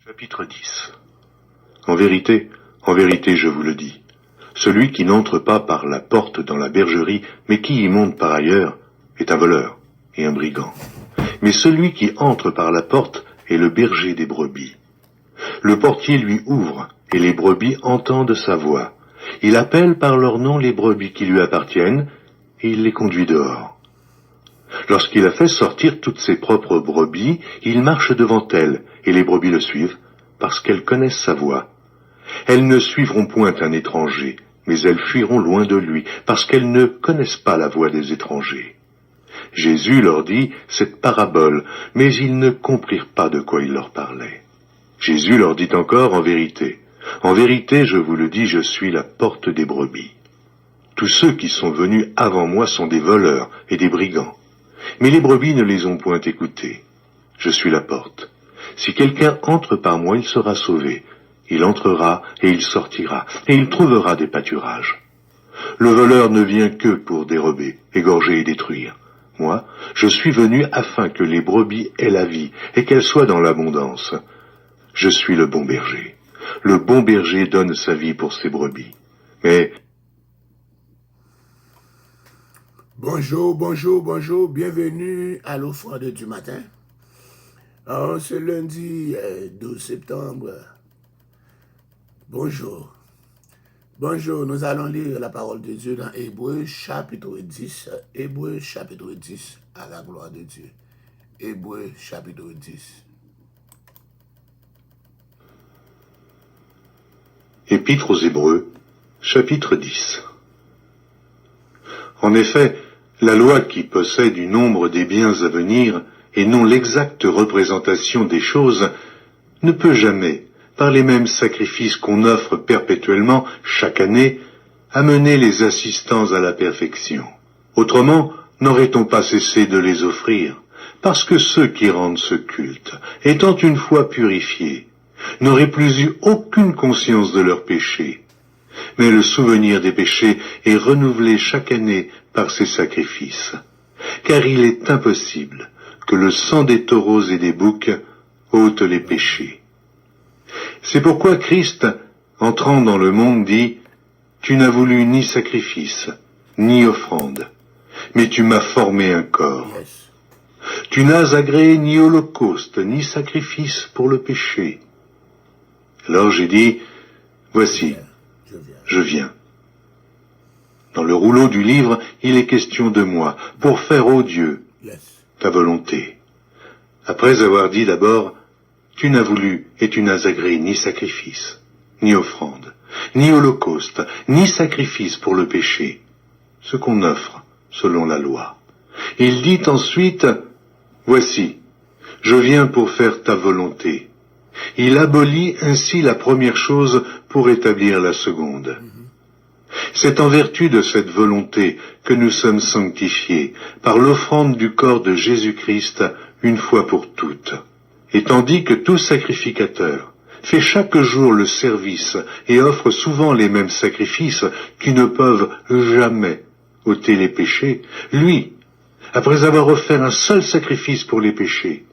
Chapitre 10. En vérité, je vous le dis, celui qui n'entre pas par la porte dans la bergerie, mais qui y monte par ailleurs, est un voleur et un brigand. Mais celui qui entre par la porte est le berger des brebis. Le portier lui ouvre, et les brebis entendent sa voix. Il appelle par leur nom les brebis qui lui appartiennent, et il les conduit dehors. Lorsqu'il a fait sortir toutes ses propres brebis, il marche devant elles, et les brebis le suivent, parce qu'elles connaissent sa voix. Elles ne suivront point un étranger, mais elles fuiront loin de lui, parce qu'elles ne connaissent pas la voix des étrangers. Jésus leur dit cette parabole, mais ils ne comprirent pas de quoi il leur parlait. Jésus leur dit encore, en vérité, je vous le dis, je suis la porte des brebis. Tous ceux qui sont venus avant moi sont des voleurs et des brigands. Mais les brebis ne les ont point écoutés. Je suis la porte. Si quelqu'un entre par moi, il sera sauvé. Il entrera et il sortira, et il trouvera des pâturages. Le voleur ne vient que pour dérober, égorger et détruire. Moi, je suis venu afin que les brebis aient la vie, et qu'elles soient dans l'abondance. Je suis le bon berger. Le bon berger donne sa vie pour ses brebis. Mais... Bonjour, bienvenue à l'offrande du matin. En ce lundi 12 septembre, bonjour, nous allons lire la parole de Dieu dans Hébreux chapitre 10, à la gloire de Dieu. Hébreux chapitre 10. Épître aux Hébreux, chapitre 10. En effet, la loi qui possède du nombre des biens à venir et non l'exacte représentation des choses ne peut jamais, par les mêmes sacrifices qu'on offre perpétuellement chaque année, amener les assistants à la perfection. Autrement, n'aurait-on pas cessé de les offrir, parce que ceux qui rendent ce culte, étant une fois purifiés, n'auraient plus eu aucune conscience de leurs péchés. Mais le souvenir des péchés est renouvelé chaque année par ces sacrifices, car il est impossible que le sang des taureaux et des boucs ôte les péchés. C'est pourquoi Christ, entrant dans le monde, dit « Tu n'as voulu ni sacrifice, ni offrande, mais tu m'as formé un corps. Tu n'as agréé ni holocauste, ni sacrifice pour le péché. » Alors j'ai dit « Voici, je viens. » Dans le rouleau du livre, il est question de moi, pour faire, ô Dieu, ta volonté. Après avoir dit d'abord, tu n'as voulu et tu n'as agréé ni sacrifice, ni offrande, ni holocauste, ni sacrifice pour le péché, ce qu'on offre selon la loi. Il dit ensuite, voici, je viens pour faire ta volonté. Il abolit ainsi la première chose pour établir la seconde. C'est en vertu de cette volonté que nous sommes sanctifiés par l'offrande du corps de Jésus-Christ une fois pour toutes. Et tandis que tout sacrificateur fait chaque jour le service et offre souvent les mêmes sacrifices qui ne peuvent jamais ôter les péchés, lui, après avoir offert un seul sacrifice pour les péchés,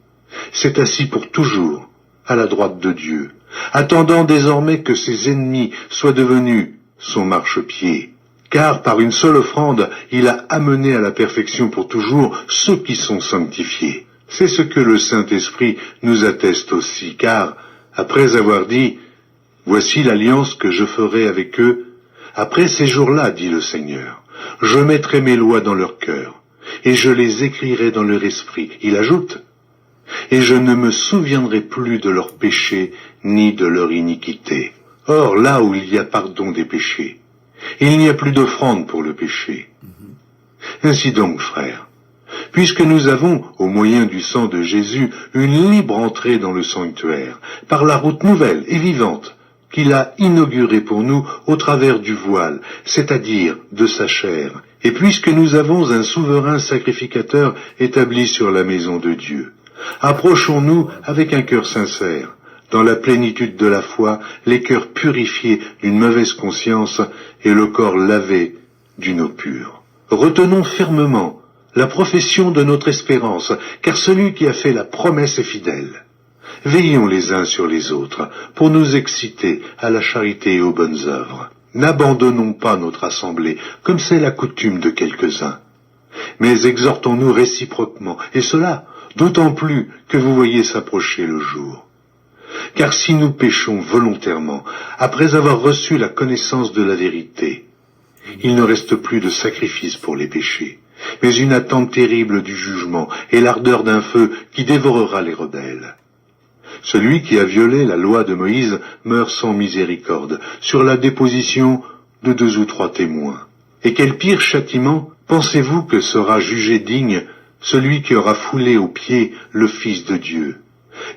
s'est assis pour toujours à la droite de Dieu, attendant désormais que ses ennemis soient devenus son marchepied, car par une seule offrande, il a amené à la perfection pour toujours ceux qui sont sanctifiés. C'est ce que le Saint-Esprit nous atteste aussi, car, après avoir dit « Voici l'alliance que je ferai avec eux, après ces jours-là, dit le Seigneur, je mettrai mes lois dans leur cœur, et je les écrirai dans leur esprit. » Il ajoute « Et je ne me souviendrai plus de leurs péchés ni de leur iniquité. » Or, là où il y a pardon des péchés, il n'y a plus d'offrande pour le péché. Ainsi donc, frères, puisque nous avons, au moyen du sang de Jésus, une libre entrée dans le sanctuaire, par la route nouvelle et vivante qu'il a inaugurée pour nous au travers du voile, c'est-à-dire de sa chair, et puisque nous avons un souverain sacrificateur établi sur la maison de Dieu, approchons-nous avec un cœur sincère, dans la plénitude de la foi, les cœurs purifiés d'une mauvaise conscience et le corps lavé d'une eau pure. Retenons fermement la profession de notre espérance, car celui qui a fait la promesse est fidèle. Veillons les uns sur les autres pour nous exciter à la charité et aux bonnes œuvres. N'abandonnons pas notre assemblée, comme c'est la coutume de quelques-uns. Mais exhortons-nous réciproquement, et cela d'autant plus que vous voyez s'approcher le jour. Car si nous péchons volontairement, après avoir reçu la connaissance de la vérité, il ne reste plus de sacrifice pour les péchés, mais une attente terrible du jugement et l'ardeur d'un feu qui dévorera les rebelles. Celui qui a violé la loi de Moïse meurt sans miséricorde, sur la déposition de 2 ou 3 témoins. Et quel pire châtiment pensez-vous que sera jugé digne celui qui aura foulé aux pieds le Fils de Dieu,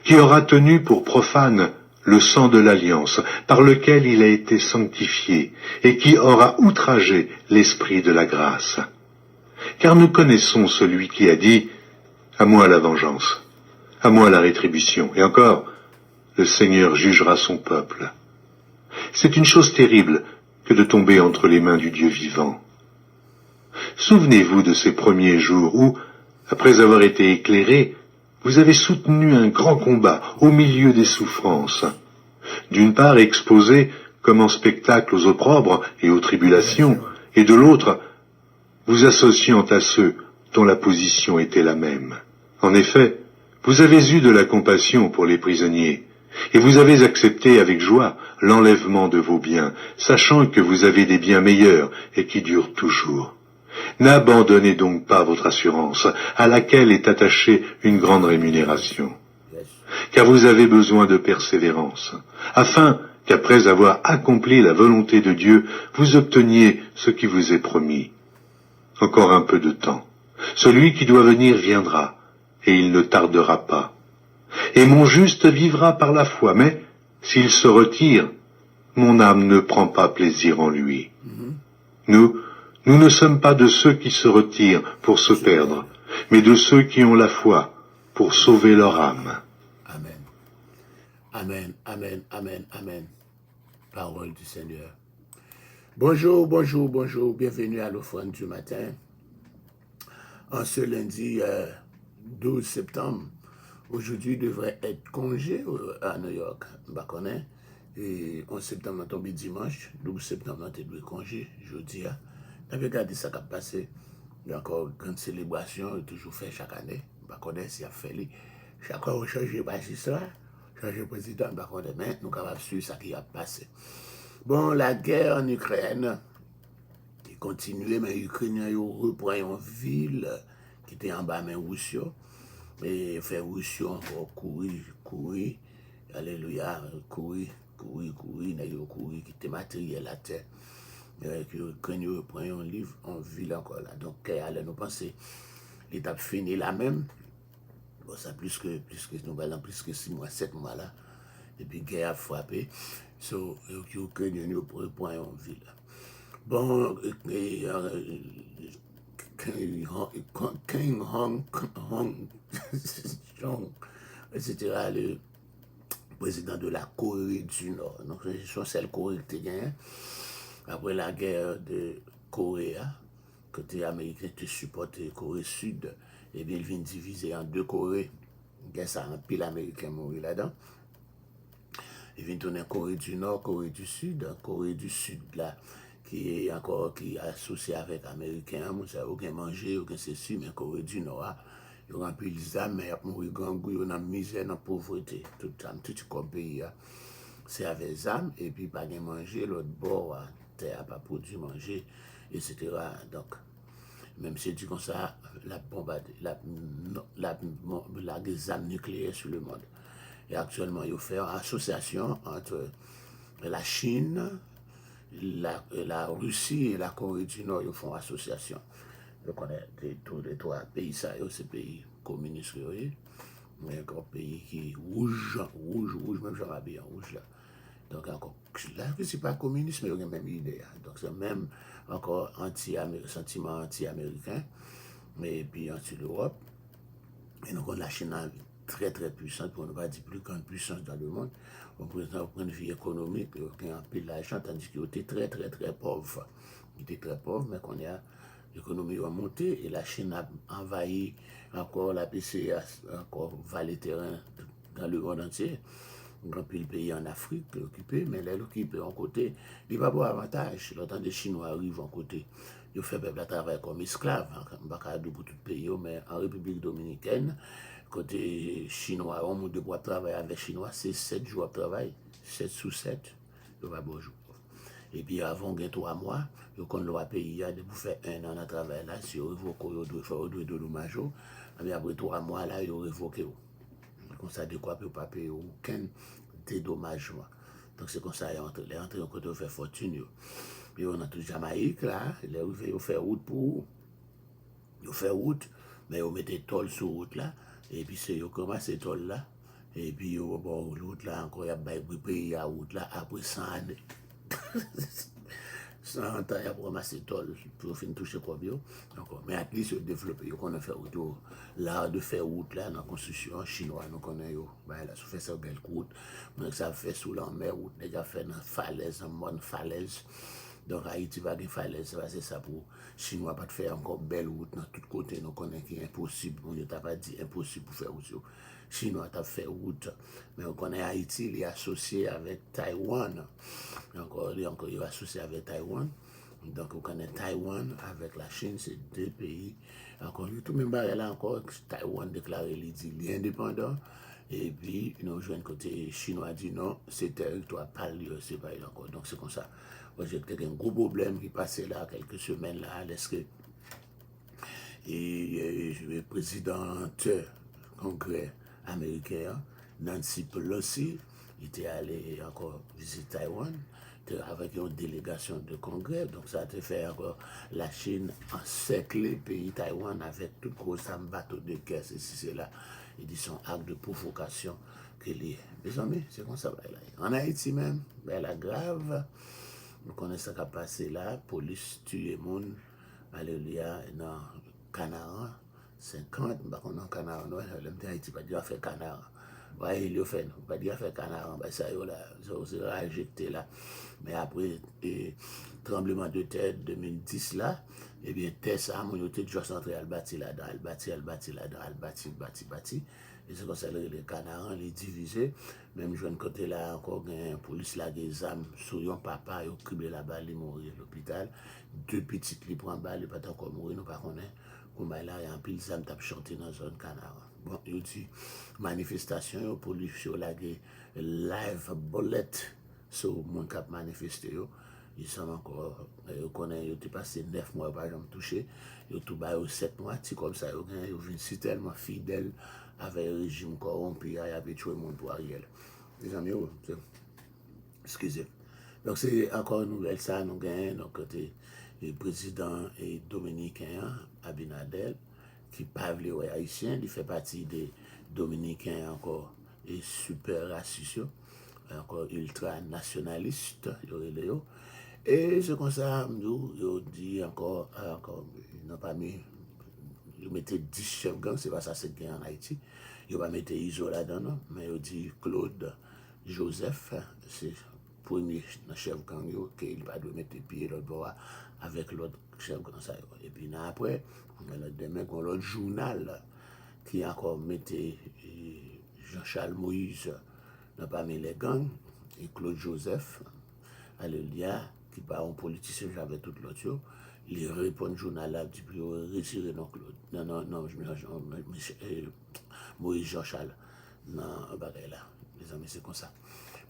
qui aura tenu pour profane le sang de l'alliance par lequel il a été sanctifié, et qui aura outragé l'esprit de la grâce. Car nous connaissons celui qui a dit « À moi la vengeance, à moi la rétribution », et encore « Le Seigneur jugera son peuple ». C'est une chose terrible que de tomber entre les mains du Dieu vivant. Souvenez-vous de ces premiers jours où, après avoir été éclairés, vous avez soutenu un grand combat au milieu des souffrances. D'une part exposé comme en spectacle aux opprobres et aux tribulations, et de l'autre, vous associant à ceux dont la position était la même. En effet, vous avez eu de la compassion pour les prisonniers, et vous avez accepté avec joie l'enlèvement de vos biens, sachant que vous avez des biens meilleurs et qui durent toujours. N'abandonnez donc pas votre assurance, à laquelle est attachée une grande rémunération. Car vous avez besoin de persévérance, afin qu'après avoir accompli la volonté de Dieu, vous obteniez ce qui vous est promis. Encore un peu de temps. Celui qui doit venir viendra, et il ne tardera pas. Et mon juste vivra par la foi, mais s'il se retire, mon âme ne prend pas plaisir en lui. Nous ne sommes pas de ceux qui se retirent pour se perdre, mais de ceux qui ont la foi pour sauver leur âme. Amen. Amen, amen, amen, amen. Parole du Seigneur. Bonjour, bonjour, bonjour. Bienvenue à l'offrande du matin. En ce lundi 12 septembre, aujourd'hui devrait être congé à New York. Et 11 septembre, on est tombé dimanche. 12 septembre, on est congé. Jeudi, on a regardé ça qui a passé. Il y a encore une grande célébration, toujours fait chaque année. On ne sait pas si on a fait. Chaque fois, on change de magistrat, change de président, mais nous sommes capables de suivre ce qui a passé. Bon, la guerre en Ukraine qui continue, mais les Ukrainiens reprennent une ville qui était en bas, mais Russie. Et fait Russie encore courir, alléluia, courir, qui était matériel à terre. Les Ukrainiens reprennent un livre, en ville encore là. Donc, allez nous penser, l'étape finie la même. Bon, ça plus que nous allons plus que 6 mois, 7 mois là. Et puis, guerre a frappé. So, les Ukrainiens reprennent en ville. Bon, King Hong, etc., le président de la Corée du Nord. Donc, c'est le Corée qui gagne. Après la guerre de Corée, côté américain, tu supportes la Corée Sud, et bien il vient diviser en 2 Corées. Ça a un pile américain mourir là-dedans. Il vient tourner Corée du Nord, Corée du Sud, là, qui est associé avec les Américains, ça n'a aucun manger, aucun ceci, mais Corée du Nord, ils ont rempli les âmes, mais ils ont mourir grand goût, ils ont misère, dans la pauvreté, tout comme pays, c'est avec les âmes, et puis pas de manger, l'autre bord, terre pas produit manger, etc. Donc, même si tu comme ça, la des armes nucléaires sur le monde. Et actuellement, il fait une association entre la Chine, la Russie et la Corée du Nord, ils font association. Je connais tous les 3 pays, ça, c'est pays communistes, mais encore pays qui rouge, même j'en ai bien rouge là. Donc encore, là, c'est pas communiste, mais il y a même idée. Donc c'est même encore sentiment anti-américain, mais puis anti-l'Europe. Et donc la Chine est très très puissante, pour ne pas dire plus grande puissance dans le monde. Au point de vue économique, il y a un peu d'argent, tandis qu'il était très très très pauvre. Il était très pauvre, mais qu'on a l'économie a monté et la Chine a envahi encore la PCA, encore valet terrain dans le monde entier. Grand pile pays en Afrique occupé, mais les occupés en côté, il va avoir avantage. L'autant des Chinois arrivent en côté. Ils font peuple à travailler comme esclaves, pour tout pays, mais en République dominicaine, côté chinois, on de pouvoir travailler avec Chinois, c'est 7 jours de travail, 7 sur 7, il va bon jour. Et puis avant, il y a 3 mois, il y a le pays, pour faire 1 an de travail là, si on révoque, il doit faire de dommages, et après 3 mois là, il révoque. Comme ça, de quoi peut pas payer aucun dédommagement. Donc c'est comme ça, les entrées en côté, on fait fortune. Puis on a tout Jamaïque là, les arrivés, on fait route pour. Ils font route, mais ils mettent toll sur route là, et puis c'est ils commencent ces toll là, et puis bon, l'autre là encore, il y a des pays à route là, après 100 années. 100 ans, il y a ramassé toll pour finir toucher quoi bien. Mais à least ils développent, ils connaissent faire route. L'art de faire route là, dans la construction chinoise, nous connaissons, là, ça fait ça belle route, mais ça fait sous la mer, route, les gars fait dans falaise, en mode falaise. Donc Haïti va des falaises, c'est ça pour Chinois pas de faire encore belle route dans tous côtés, nous connaissons qu'il est impossible, on ne t'a pas dit impossible pour faire route. Chinois t'a fait route, mais on connaît Haïti, il est associé avec Taïwan. Encore, il est associé avec Taïwan. Donc on connaît Taïwan avec la Chine, c'est 2 pays. Encore, tout même là encore, Taïwan déclaré, il est indépendant. Et puis, nous jouons côté chinois dit non, c'est territoire pas lieu, c'est pas encore. Donc c'est comme ça. J'ai un gros problème qui passait là quelques semaines là, est-ce que le président du Congrès américain, Nancy Pelosi, était allé encore visiter Taïwan avec une délégation de Congrès. Donc ça a fait encore la Chine encercler le pays Taïwan avec tout gros bateau de guerre, c'est là. Ils disent son acte de provocation que les amis, c'est comme ça. En Haïti même, la grave. Nous connaissons ce qui a passé là, la police tue les gens, alléluia, dans Canaran, 50, on a Canaran, l'homme Haïti pas dire faire Canaran. Ouais, il a fait, pas dire faire Canaran, ça c'est injecté là. Mais après, tremblement de terre 2010 là, et bien, terre ça, on était juste entré à le bâti là-dedans, à le bâti. Et c'est comme ça que les Canarans, les divisés, même je côté là encore, la police là, des armes, sur un papa, ils ont criblé la balle, ils mourir à l'hôpital. 2 petites qui prennent balle, ils ne pas encore mourir, nous ne connaissons pas. Comme là, il y a un pile d'armes qui chanté dans la zone Canaran. Bon, il dit, manifestation, la police, ils ont live bullet sur le monde qui a manifesté. Ils sont encore, ils connaissent, ils ont passé 9 mois par exemple touché, ils ont tout baillé 7 mois, c'est comme ça, ils ont vu tellement fidèles avec le régime corrompu, il a tué le monde pour Ariel. Les amis, excusez. Donc c'est encore une nouvelle, ça, nous gagnons, donc côté le président dominicain, Abinadel, qui parle les haïtiens, il fait partie des dominicains encore, et super racistes, encore ultra nationalistes, et c'est comme ça, nous dit encore, ils n'ont pas mis, ils mettaient 10 chefs gang, c'est pas ça, c'est gang en Haïti. Ils n'ont pas mis Iso là-dedans, mais ils dit Claude Joseph, c'est le premier chef gang, qu'il va de mettre pied l'autre bord avec l'autre chef gang. Et puis après, demain, on a l'autre journal qui a encore mettait Jean-Charles Moïse, n'a pas mis les gangs, et Claude Joseph, alléluia, qui part en politicien, j'avais tout l'autre. Il répond au journal là, du plus retirer non Claude. Non, je mélange Moïse Jean-Charles. Non, bagay là. Les amis, c'est comme ça.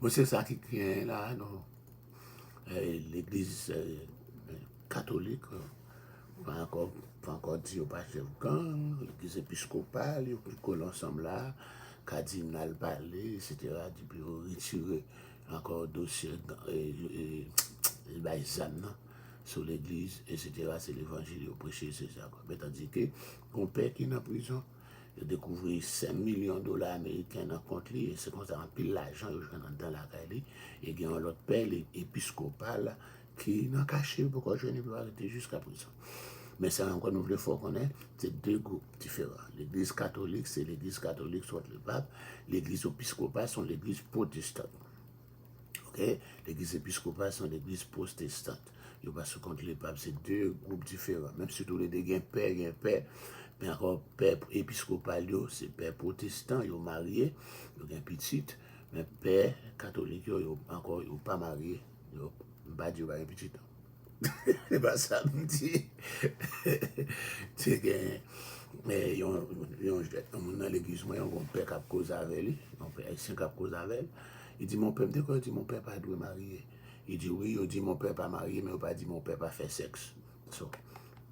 Bon, c'est ça qui vient là, non. L'église catholique, pas encore dit au pasteur gang, l'église épiscopale, ils collent ensemble là, cardinal parler, etc. Du plus retirer encore dossier sur l'église, etc. C'est l'évangile au prêcher, c'est ça. Mais tandis que, mon père qui est en prison, il a découvert 5 millions de dollars américains dans le compte, et c'est comme ça, en pile l'argent, il joue dans la caille, et il y a un autre père, épiscopal, qui n'a caché pourquoi je n'ai pas arrêté jusqu'à présent. Mais c'est encore nous voulons faut connaître, c'est 2 groupes différents. L'église catholique, c'est l'église catholique, soit le pape. L'église épiscopale, sont l'église protestante. Okay? L'église épiscopale, sont l'église protestante. Il n'y a pas ce contre les papes, c'est 2 groupes différents. Même si tous les deux, il y a un père, Mais encore, père épiscopal, c'est père protestant, ils ont marié, ils ont un petit, mais père catholique, ils n'ont pas marié, ils n'ont pas dit un petit. C'est pas ça, me dit. C'est que, mais ils ont dans l'église, moi, mon père qui a causé avec lui, mon père haïtien qui a causé avec lui. Il dit, mon père, il dit, mon père pas dû marier. Il dit, oui, il dit, mon père pas marié, mais il pas dit, mon père pas fait sexe. So,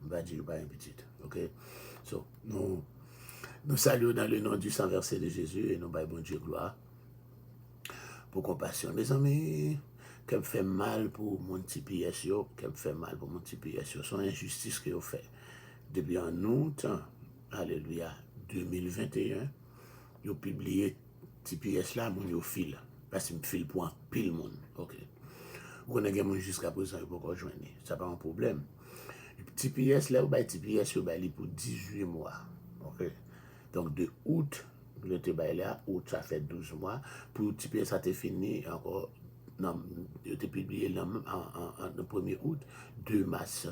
on va dire, pas un petit, ok? So, nous saluons dans le nom du sang versé de Jésus et nous baillons bon Dieu gloire pour compassion. Mes amis, qu'elle me fait mal pour mon petit PS, qu'elle me fait mal pour mon petit PS, son injustice que vous fait. Depuis en août, alléluia, 2021, vous publié petit PS là, mon yo fil, parce que me file pour un pile monde, ok. Vous connaissez mon jusqu'à présent, il peut pas joindre, ça pas un problème. Petit PS là, vous baillez petit PS, vous baillez pour 18 mois, ok. Donc de août, le travail là, août ça fait 12 mois, pour petit PS ça t'est fini encore. Non, il a été publié le 1er août, 2 mars,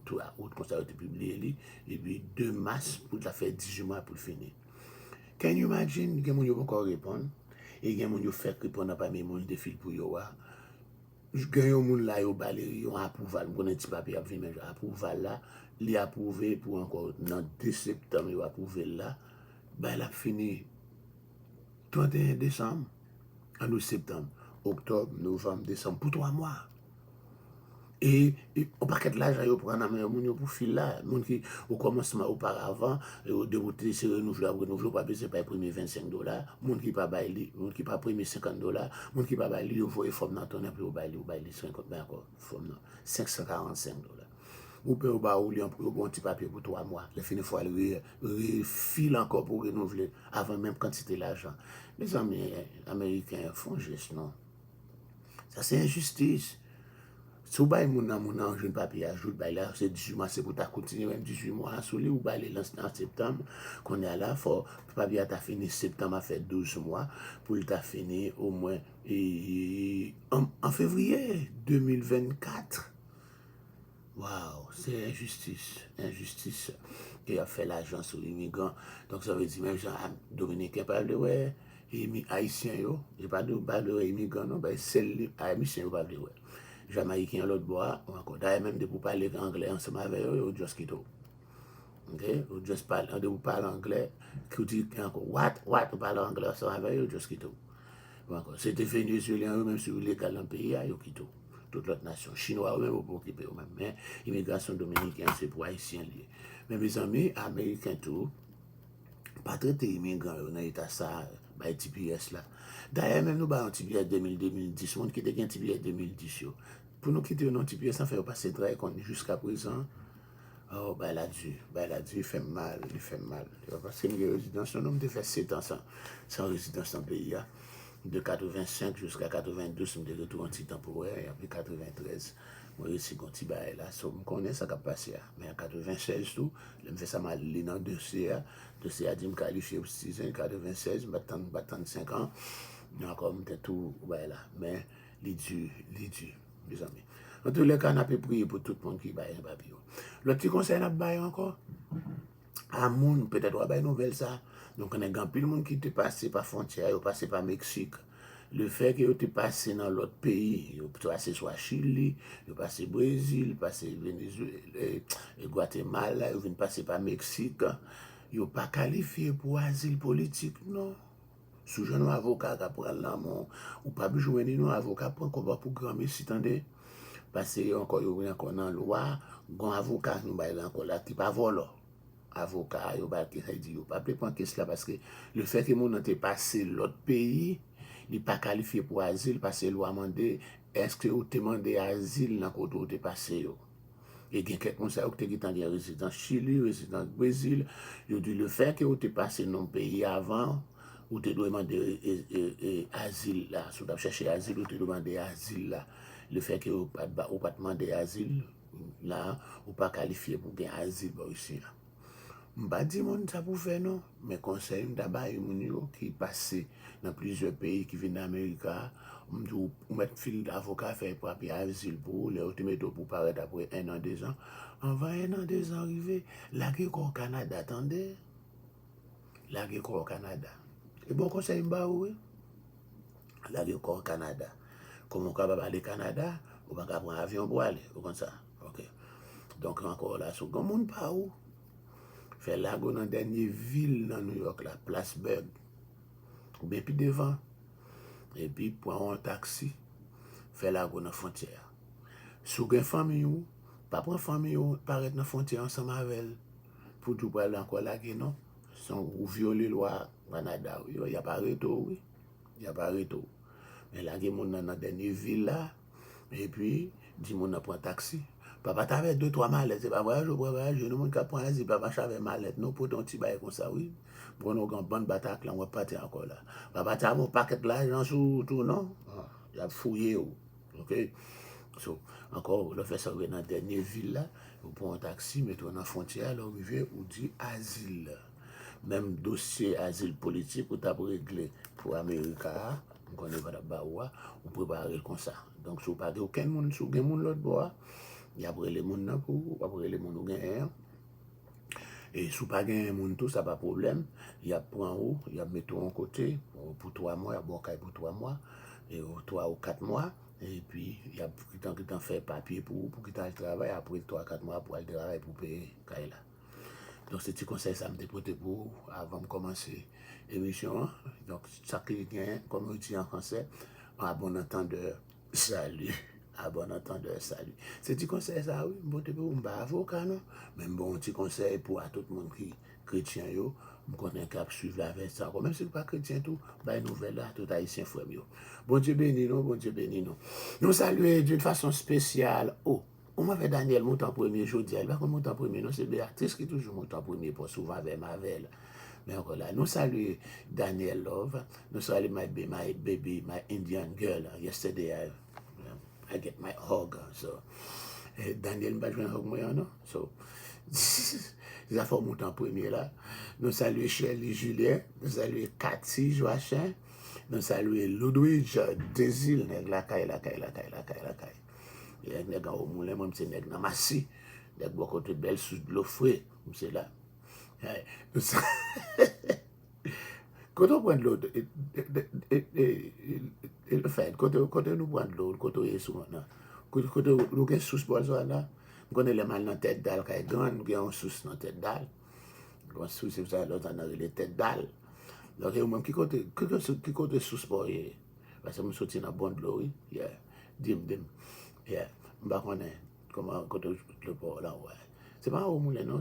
3 août, comme ça a été publié, et puis 2 mars, pour ça fait 18 mois pour le finir. Can you imagine, il y a des gens qui encore répondre, et il y a des gens qui fait répondre pas mes mots de fil pour yo. Je gagne un monde là, yo approuval, on un petit papier à venir, approuval là, il approuvé pour encore, dans 2 septembre, il approuvé là, ben il a fini 31 décembre, en 12 septembre. Octobre, novembre, décembre, pour 3 mois. Et on paquet de l'argent pour prendre pour fil là, monde qui au commencement auparavant, au dérouté c'est renouvelable, pas besoin pas premier $25, monde qui pas bailler, monde qui pas premier $50, monde qui pas bailler, vous voyez forme dans ton appel au bailler 50 mais encore forme $545. Ou peut ba ou un petit papier pour 3 mois. Le fin fois le fil encore pour renouveler avant même quantité l'argent. Les amis américains font juste non. Ça, c'est injustice. Si vous avez mon jeune papier à jour, c'est 18 mois, c'est pour continuer même 18 mois à soulever, ou aller en septembre, qu'on est là, le papier a fini septembre, a fait 12 mois, pour le fini au moins en février 2024. Waouh, c'est injustice qui a fait l'argent sur les immigrants. Donc ça veut dire même Jean Dominicain parle de ouais, haïtien yo, j'ai pas de immigrants non, ben c'est haïtien yo parle de ouais. Jamaïcain l'autre bois, ou encore d'ailleurs même de vous parler anglais ensemble avec eux, ou just quitte. OK, ou just parle de vous parler anglais, qui dit encore what vous parlez anglais ensemble avec eux, just quitte. C'était Vénézuélien eux-mêmes sur légal dans le pays, ils quittent. Toute l'autre nation, chinois eux-mêmes pour occuper eux-mêmes, mais l'immigration dominicaine c'est pour haïtiens liés. Mais mes amis américains tout, pas traiter immigrants dans l'état ça, bah TPS là. D'ailleurs même nous bah TPS 2010, monde qui était un TPS 2010 pour nous quitter non TPS ça fait passer très qu'on jusqu'à présent. Oh bah là il fait mal, parce que les résidents son homme de fait 7 ans sans résidence dans le pays. De 85 jusqu'à 92, je me retour en petit temporaire, et après 93, je suis un petit bail là, je connais ça qui a passé. Mais en 96, tout, je me fais ça mal dans le dossier a dit me qualifier pour 6 ans, 96, je m'attends 5 ans, mais encore, je tout bail là. Mais, il dur, mes amis. En tous les cas, on a pu prier pour tout le monde qui baille un papier. Le petit conseil, on a baillé encore. À moun, peut-être, on va nouvelle ça. Donc, on a grand pile monde qui te passé par frontière, ils passé par Mexique. Le fait que tu passé dans l'autre pays, tu passé soit Chili, tu passé Brésil, passé Venezuela, Guatemala, tu passer par Mexique, tu n'es pas qualifié pour asile politique, non. Sous un avocat qui prend l'amour, ou pas besoin d'un avocat pour grand messie, attendez. Parce que encore, il y a encore dans la loi, un avocat nous encore là qui pas volant. Avocat, yo pas qui dit yo pas prendre caisse là parce que le fait que mon ante passé l'autre pays, il pas qualifié pour asile parce que loi mandé est-ce que vous demandé asile dans côté où tu passé yo. Et il y a quelqu'un qui est en résidence Chili, résidence Brésil, yo dit le fait que vous te passé dans le pays avant ou te demander asile là, si tu cherché asile ou te demander asile là, le fait que vous pas demander asile là ou pas qualifié pour gagner asile ici là. M'a dit mon ça pour faire non, mais conseil d'abord moun yo qui passé dans plusieurs pays qui viennent d'Amérique, ou mettre fil d'avocat faire papier asile pour les autres pour paraître après 1 an 2 ans. On va 1 an 2 ans arriver, la guerre au Canada, attendez. La guerre au Canada. Et bon conseil m'a oui. La guerre au Canada. Comment on va aller au Canada, on va prendre un avion pour aller, comme ça. OK. Donc encore là, sur comme monde pas où fait la go dans la dernière ville dans New York, la Place Berg, ou bien puis devant, et puis prend un taxi, fait la go dans la frontière. Sous une famille ou, pas prendre famille ou, paraître dans la frontière ensemble avec elle, pour tout parler encore la guerre, non? Ou violer loi Canada, il n'y a pas de retour, oui. Il n'y a pas de retour. Mais la guerre, on dans la dernière ville là, et puis, dit mon prend un taxi. Papa t'avait 2-3 mallettes, c'est pas vrai, je ne monde qui prend asile, papa j'avais mallette, non pour ton petit bail comme ça, oui. Pour nous, bonne bataille, là, on va partir encore là. Papa t'as mon paquet de l'argent sous tout, non? Il a fouillé, ok? So, encore, le fait ça, dans la dernière ville là, vous prenez un taxi, mettez-vous dans la frontière, là, vous arrivez, vous dit asile. Même dossier asile politique, vous avez réglé pour l'Amérique, vous connaissez pas d'abord, vous préparez comme ça. Donc, si vous n'avez pas aucun monde, si vous avez l'autre bois, il y a les gens pour après les gens gagnent. Et si vous n'avez pas gagné monde tout, ça pas de problème. Il y a point haut, il y a mettre en côté pour 3 mois, il y a bon pour 3 mois, et 3 ou 4 mois. Et puis, il y a qui t'en fait papier pour quitter le travail, après 3-4 mois pour aller travailler pour payer Kaila. Donc, c'est petit conseil, ça me dépote pour avant de commencer l'émission. Donc, ça qui gagne, comme on dit en français, en bon entendeur, salut. À bon entendeur, salut. C'est petit conseil, ça, oui. Bon, tu peux pas avocat, non? Même bon, petit conseil pour tout le monde qui est chrétien, yo. Je connais qu'à suivre la veille, ça. Même si vous pas chrétien, tout, bah, nouvelle là, tout haïtien, frère, yo. Bon Dieu béni, non, bon Dieu béni, non. Nous saluons d'une façon spéciale. Oh, on m'avait Daniel montant premier jour, elle va qu'on monte en premier, non, c'est Béatrice qui toujours monte en premier, pour souvent avec Mavel. Mais encore là, nous saluons Daniel Love, nous saluons my baby, my Indian girl. Yesterday, I get my hug. So, Daniel m'a joué un hug, moi, non? So, ça fait monter en premier là. Nous saluons Shirley Julien, nous saluons Cathy Joachim, nous saluons Ludwig Desil, nèg la caille. Et nèg au moulin, moi, c'est nèg dans Massi, nèg beaucoup de belles sous de l'eau frais, c'est là. Quand on prend de l'eau, et le fait, quand on nous prend de l'eau, quand on est souvent là, quand on nous a sous pour ça là, quand on est mal dans la tête d'alle, quand on a une sous dans la tête d'alle, on sous c'est ça, l'autre on a les têtes d'alle. Donc, il y a même qui côté sous pour parce que je suis sorti dans bon de l'eau, oui, yeah, dim, yeah, je ne sais pas comment quand le port là, ouais. C'est pas au moulin, non,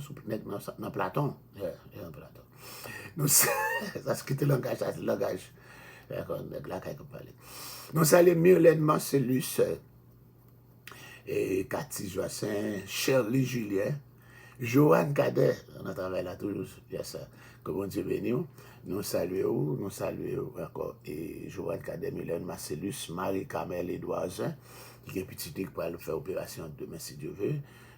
dans Platon, yeah, dans Platon. Nous, ça c'est le langage, c'est le langage. D'accord, là, quand on parle. Nous saluons Myrlène Marcellus, et Cathy Joassin, Shirley Julien, Joanne Cadet, on a travaillé là Toulouse, yes, que bon Dieu béni. Nous saluons encore, et Joanne Cadet, Myrlène Marcellus, Marie-Camille Edouardin, qui est petite pour aller faire opération demain si Dieu veut.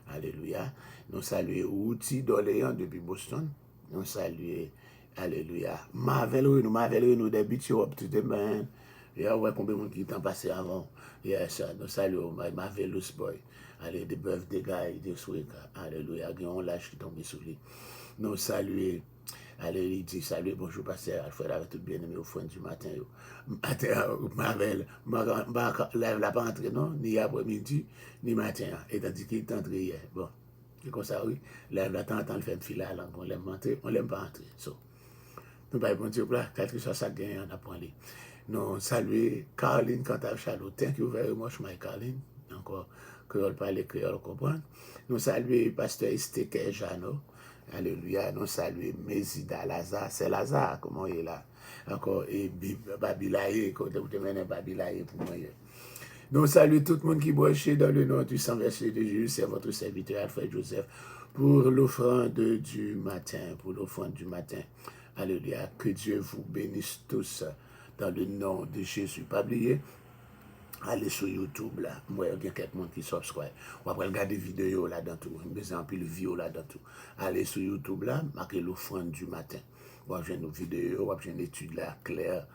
Alléluia. Nous saluons Outi d'Orléans depuis Boston. Nous saluons, alléluia. Marvel, nous d'habitude, up to the man. Et on voit combien de monde qui t'en passé avant. Yes, nous saluons Marvelous Boy. Allez, the birthday guy this week. Alléluia. Il y a un lâche qui tombe sous lui. Nous saluons, allez, il dit salut, bonjour, pasteur Alfred, avec tout bien aimé au fond du matin. Marvel, lève la pas entrée, non, ni après-midi, ni matin. Et tandis qu'il est entré hier. Bon, c'est comme ça, oui. Lève la temps, le fait filer là, on l'aime entrer, on l'aime pas entrer. So, nous pas bon Dieu, là, quelque chose ça gagne, on apprend les. Nous saluons Caroline Cantal Chalot. Thank you very much, my Caroline. Encore, créole parler, créole comprendre. Nous saluons pasteur Esteke Jano. Alléluia, nous saluons Mézida Lazare, c'est Lazare, comment il est là. Encore, et Babilaye, quand vous menez Babilaye pour moi. Nous saluons tout le monde qui broche dans le nom du sang versé de Jésus, c'est votre serviteur Alfred Joseph, pour l'offrande du matin, Alléluia, que Dieu vous bénisse tous dans le nom de Jésus. Pas oublier, Allez sur YouTube là, moi il y a quelqu'un qui subscribe. On va regarder vidéo là dans tout, des amples vidéo là dans tout. Allez sur YouTube là, marquez l'offrande du matin. On va voir nos vidéos, on va voir une étude là claire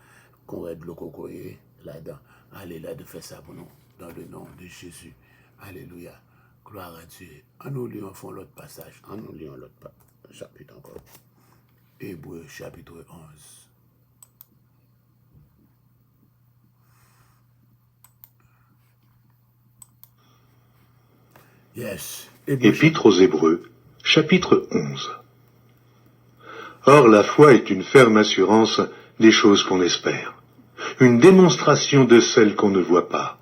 qu'on aide le cocoyer là-dedans. Allez là de faire ça pour nous dans le nom de Jésus. Alléluia. Gloire à Dieu. En nous lisons l'autre passage. En nous lisons l'autre chapitre encore. Hébreux chapitre 11. Yes. Épître aux Hébreux, chapitre 11. Or la foi est une ferme assurance des choses qu'on espère, une démonstration de celles qu'on ne voit pas.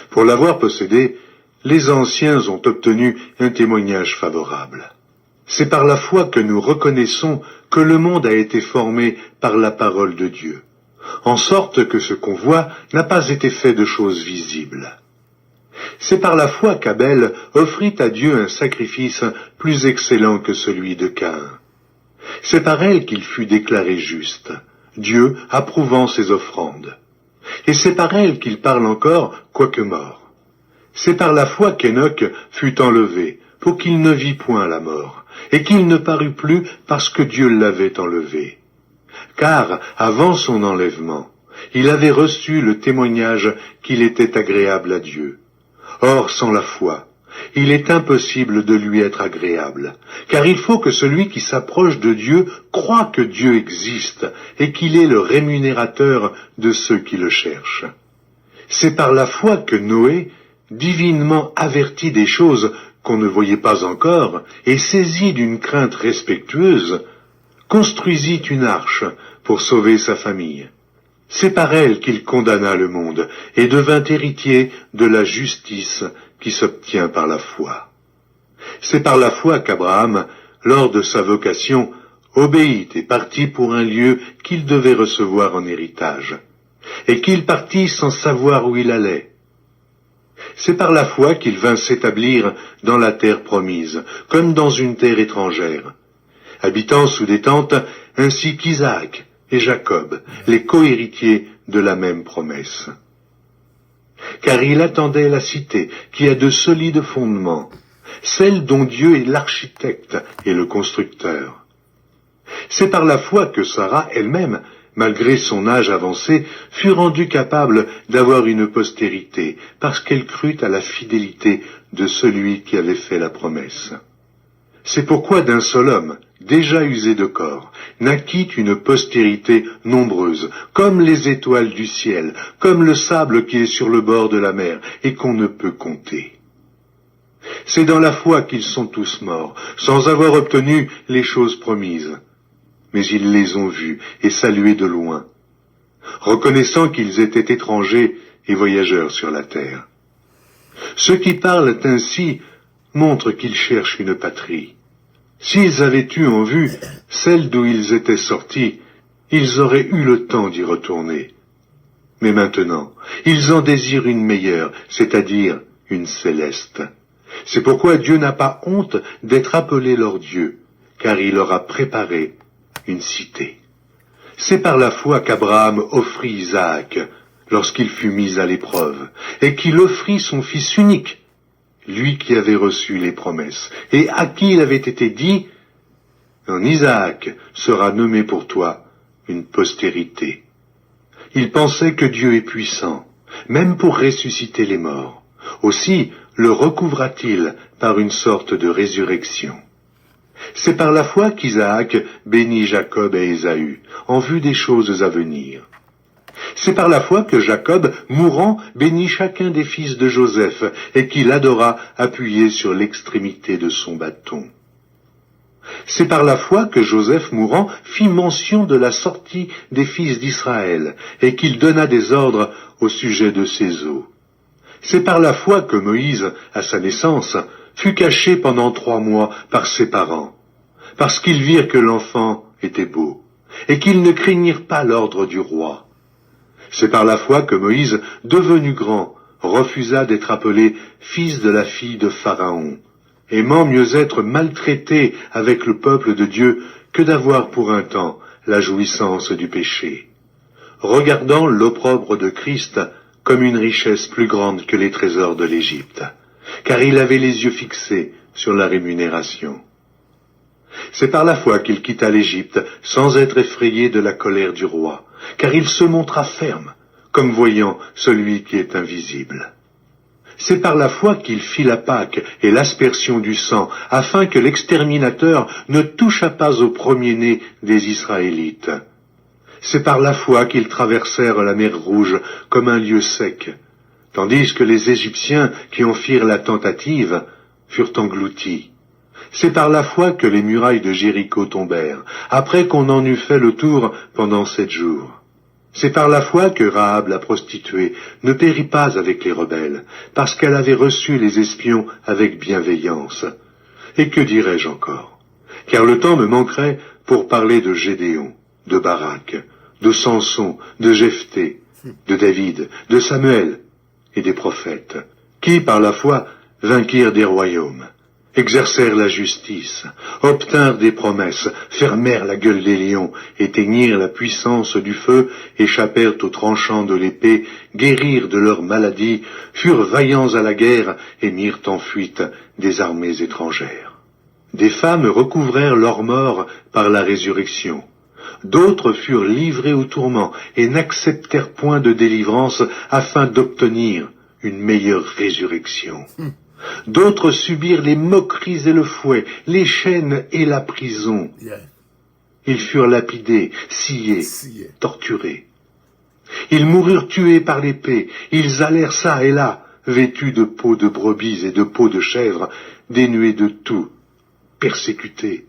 Pour l'avoir possédée, les anciens ont obtenu un témoignage favorable. C'est par la foi que nous reconnaissons que le monde a été formé par la parole de Dieu, en sorte que ce qu'on voit n'a pas été fait de choses visibles. C'est par la foi qu'Abel offrit à Dieu un sacrifice plus excellent que celui de Caïn. C'est par elle qu'il fut déclaré juste, Dieu approuvant ses offrandes. Et c'est par elle qu'il parle encore, quoique mort. C'est par la foi qu'Enoch fut enlevé, pour qu'il ne vît point la mort, et qu'il ne parut plus parce que Dieu l'avait enlevé. Car, avant son enlèvement, il avait reçu le témoignage qu'il était agréable à Dieu. Or, sans la foi, il est impossible de lui être agréable, car il faut que celui qui s'approche de Dieu croie que Dieu existe et qu'il est le rémunérateur de ceux qui le cherchent. C'est par la foi que Noé, divinement averti des choses qu'on ne voyait pas encore et saisi d'une crainte respectueuse, construisit une arche pour sauver sa famille. C'est par elle qu'il condamna le monde et devint héritier de la justice qui s'obtient par la foi. C'est par la foi qu'Abraham, lors de sa vocation, obéit et partit pour un lieu qu'il devait recevoir en héritage, et qu'il partit sans savoir où il allait. C'est par la foi qu'il vint s'établir dans la terre promise, comme dans une terre étrangère, habitant sous des tentes ainsi qu'Isaac et Jacob, les co-héritiers de la même promesse. Car il attendait la cité qui a de solides fondements, celle dont Dieu est l'architecte et le constructeur. C'est par la foi que Sarah elle-même, malgré son âge avancé, fut rendue capable d'avoir une postérité, parce qu'elle crut à la fidélité de celui qui avait fait la promesse. C'est pourquoi d'un seul homme, déjà usé de corps, naquit une postérité nombreuse, comme les étoiles du ciel, comme le sable qui est sur le bord de la mer, et qu'on ne peut compter. C'est dans la foi qu'ils sont tous morts, sans avoir obtenu les choses promises. Mais ils les ont vus et salués de loin, reconnaissant qu'ils étaient étrangers et voyageurs sur la terre. Ceux qui parlent ainsi montrent qu'ils cherchent une patrie. S'ils avaient eu en vue celle d'où ils étaient sortis, ils auraient eu le temps d'y retourner. Mais maintenant, ils en désirent une meilleure, c'est-à-dire une céleste. C'est pourquoi Dieu n'a pas honte d'être appelé leur Dieu, car il leur a préparé une cité. C'est par la foi qu'Abraham offrit Isaac lorsqu'il fut mis à l'épreuve, et qu'il offrit son fils unique, lui qui avait reçu les promesses, et à qui il avait été dit, « En Isaac sera nommé pour toi une postérité. » Il pensait que Dieu est puissant, même pour ressusciter les morts. Aussi le recouvra-t-il par une sorte de résurrection. C'est par la foi qu'Isaac bénit Jacob et Ésaü, en vue des choses à venir. C'est par la foi que Jacob, mourant, bénit chacun des fils de Joseph, et qu'il adora appuyé sur l'extrémité de son bâton. C'est par la foi que Joseph, mourant, fit mention de la sortie des fils d'Israël, et qu'il donna des ordres au sujet de ses os. C'est par la foi que Moïse, à sa naissance, fut caché pendant 3 mois par ses parents, parce qu'ils virent que l'enfant était beau, et qu'ils ne craignirent pas l'ordre du roi. C'est par la foi que Moïse, devenu grand, refusa d'être appelé fils de la fille de Pharaon, aimant mieux être maltraité avec le peuple de Dieu que d'avoir pour un temps la jouissance du péché. Regardant l'opprobre de Christ comme une richesse plus grande que les trésors de l'Égypte, car il avait les yeux fixés sur la rémunération. C'est par la foi qu'il quitta l'Égypte sans être effrayé de la colère du roi, car il se montra ferme, comme voyant celui qui est invisible. C'est par la foi qu'il fit la Pâque et l'aspersion du sang, afin que l'exterminateur ne touchât pas au premier-né des Israélites. C'est par la foi qu'ils traversèrent la mer Rouge comme un lieu sec, tandis que les Égyptiens qui en firent la tentative furent engloutis. C'est par la foi que les murailles de Jéricho tombèrent, après qu'on en eut fait le tour pendant 7 jours. C'est par la foi que Rahab la prostituée ne périt pas avec les rebelles, parce qu'elle avait reçu les espions avec bienveillance. Et que dirais-je encore? Car le temps me manquerait pour parler de Gédéon, de Barak, de Samson, de Jephthé, de David, de Samuel et des prophètes, qui, par la foi, vainquirent des royaumes, exercèrent la justice, obtinrent des promesses, fermèrent la gueule des lions, éteignirent la puissance du feu, échappèrent aux tranchants de l'épée, guérirent de leurs maladies, furent vaillants à la guerre et mirent en fuite des armées étrangères. Des femmes recouvrèrent leur mort par la résurrection. D'autres furent livrés au tourment et n'acceptèrent point de délivrance afin d'obtenir une meilleure résurrection. D'autres subirent les moqueries et le fouet, les chaînes et la prison. Ils furent lapidés, sciés, torturés. Ils moururent tués par l'épée. Ils allèrent çà et là, vêtus de peaux de brebis et de peaux de chèvres, dénués de tout, persécutés,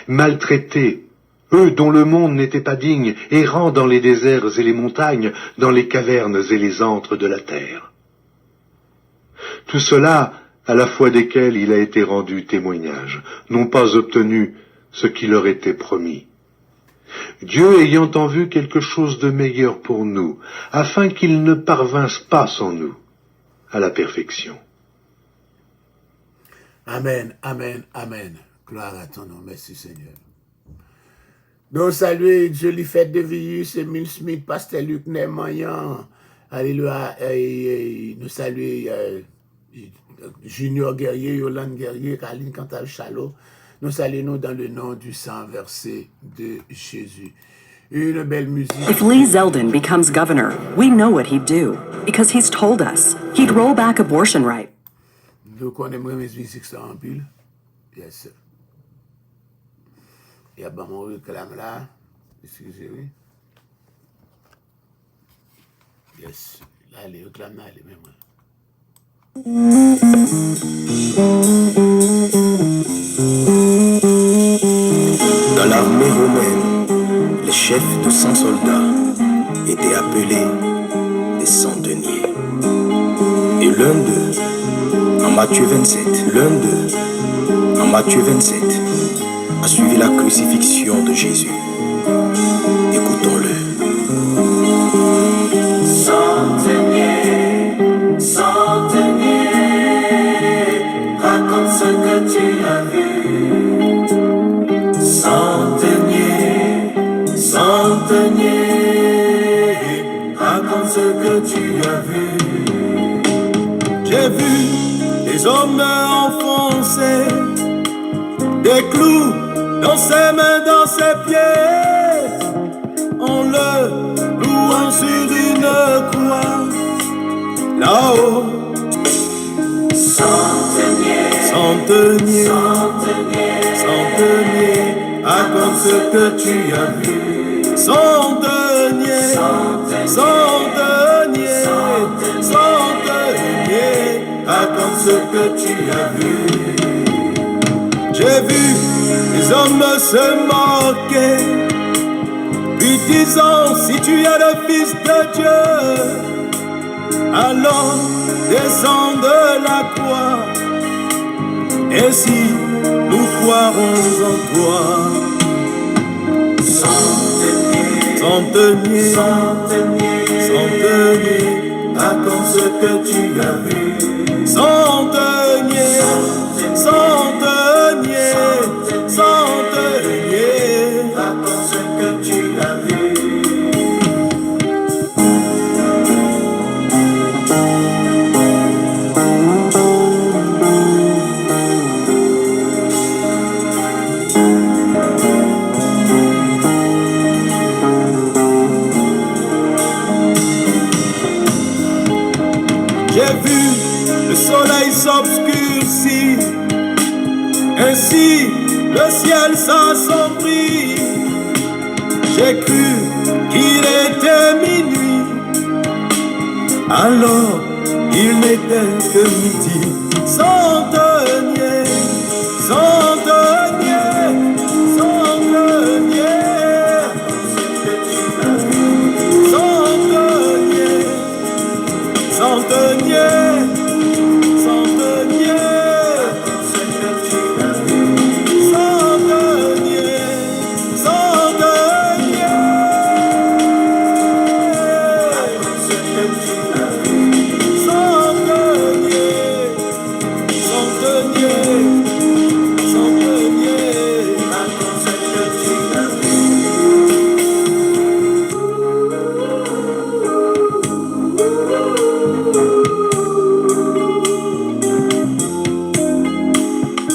maltraités, eux dont le monde n'était pas digne, errant dans les déserts et les montagnes, dans les cavernes et les antres de la terre. Tout cela, à la foi desquels il a été rendu témoignage, n'ont pas obtenu ce qui leur était promis. Dieu ayant en vue quelque chose de meilleur pour nous, afin qu'ils ne parvinssent pas sans nous à la perfection. Amen, amen, amen. Gloire à ton nom, merci Seigneur. Nous saluons jolie fête de Vius, Emile Smith, Pasteur Luc Neymayan. Alléluia. Nous saluons Junior Guerrier, Yolande Guerrier, Caroline Cantal Chalot. Nous saluons dans le nom du sang versé de Jésus. Une belle musique. If Lee Zeldin becomes governor, we know what he'd do, because he's told us. He'd roll back abortion rights. Nous connaissons mes musiques ça en pile. Yes. Il y a bon mon réclame là. Excusez-moi. Yes. Là, les réclames là, les mêmes. Dans l'armée romaine, les chefs de 100 soldats étaient appelés des centeniers. Et l'un d'eux, en Matthieu 27, a suivi la crucifixion de Jésus. Écoutons-le. Centenier, centenier, raconte ce que tu as vu. Centenier, centenier, raconte ce que tu as vu. J'ai vu des hommes enfoncer des clous dans ses mains, dans ses pieds, en le louant sur une croix. Là-haut, Centenier, centenier, centenier, centenier, raconte ce que tu as vu. Centenier, centenier, centenier, raconte ce que tu as vu. J'ai vu les hommes se moquer, lui disant, si tu es le Fils de Dieu, alors descends de la croix, et si nous croirons en toi. centenier, Centenier, centenier, centenier, raconte ce que tu as vu. centenier, centenier, centenier, Raconte ce que tu as vu. le ciel s'assombrit. J'ai cru qu'il était minuit, alors il n'était que midi. Centenier, centenier, centenier, centenier, centenier, centenier,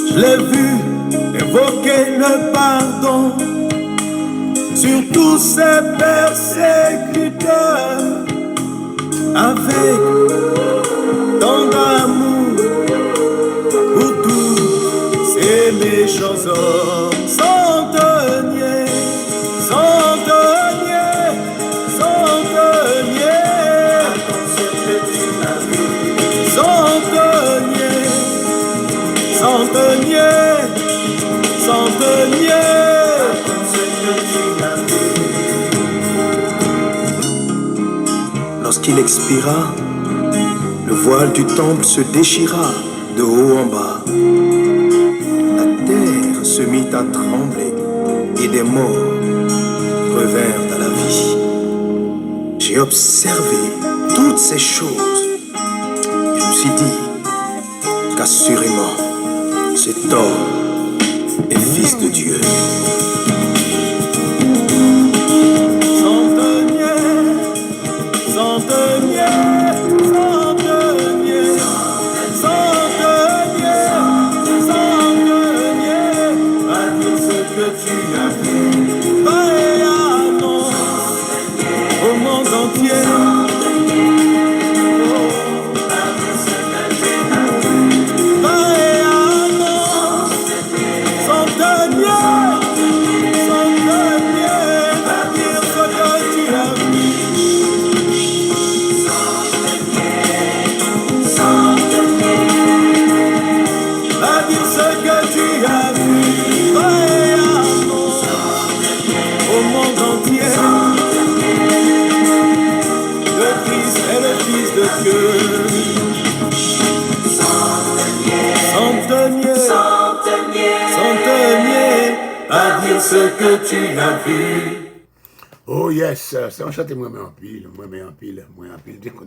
je l'ai vu évoquer le pardon sur tous ces persécuteurs, avec tant d'amour pour tous ces méchants hommes. Centenier, centenier, centenier, centenier, centenier, centenier. Lorsqu'il expira, le voile du temple se déchira de haut en bas. La terre se mit à trembler et des morts revinrent à la vie. J'ai observé toutes ces choses. Je me suis dit qu'assurément cet homme est fils de Dieu. Ce que tu as vu. Oh yes, c'est un chanté moi en pile,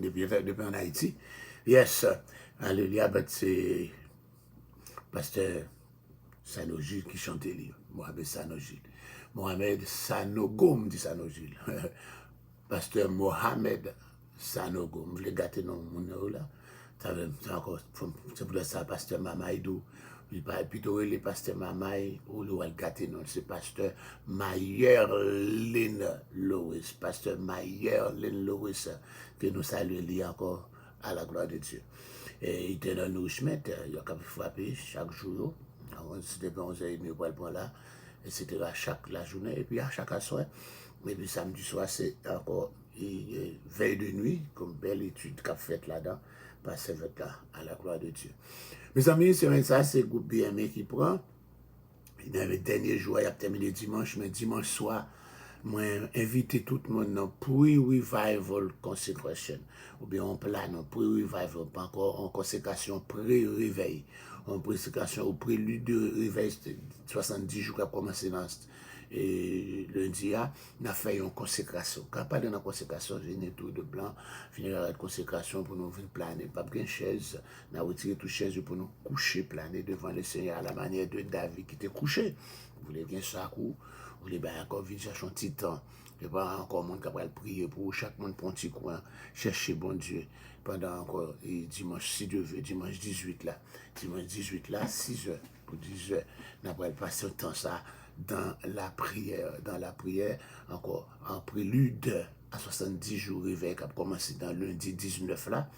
depuis en Haïti. Yes, alléluia, c'est pasteur Sanogil qui chantait lui, Mohamed Sanogil. Mohamed Sanogom dit Sanogil. Pasteur Mohamed Sanogom, je l'ai gâté dans mon nom là. C'est pour ça, pasteur Mamaïdou. Il parle plutôt les pasteurs Mamaï ou le Walgate, non, c'est pasteur Mayer-Lynn Lewis, pasteur Mayer-Lynn Lewis, que nous saluons encore à la gloire de Dieu. Et il était dans nous chemin, il a frappé chaque jour, c'était 11h30 pour le point là, et c'était à chaque la journée, et puis à chaque soir, et puis samedi soir, c'est encore veille de nuit, comme belle étude qu'a faite là-dedans, passer avec là, à la gloire de Dieu. Mes amis, c'est ça, c'est le groupe BME qui prend. Dans les derniers jours, il a terminé dimanche, mais dimanche soir, moi, invité tout le monde dans Pre-Revival Consecration. Ou bien on plan, Pre-Revival, pas encore en consécration pré-réveil. En consécration au prélude de réveil, 70 jours qui a commencé dans et lundi, on a fait une consécration. Quand on parle de la consécration, j'ai une tour de blanc, finir la consécration pour nous venir planer. Pas de chaise, on a retiré toute chaise pour nous coucher, planer devant le Seigneur à la manière de David qui était couché. Vous voulez bien ça, vous voulez bien encore venir chercher un petit temps. Il n'y a pas encore monde qui va prier pour chaque monde pour un petit coin, chercher bon Dieu. Pendant encore dimanche, si Dieu veut, dimanche 18 là, 6 heures, pour 10 heures, on va passer un temps ça dans la prière, encore en prélude à 70 jours réveil qui a commencé dans lundi 19 là,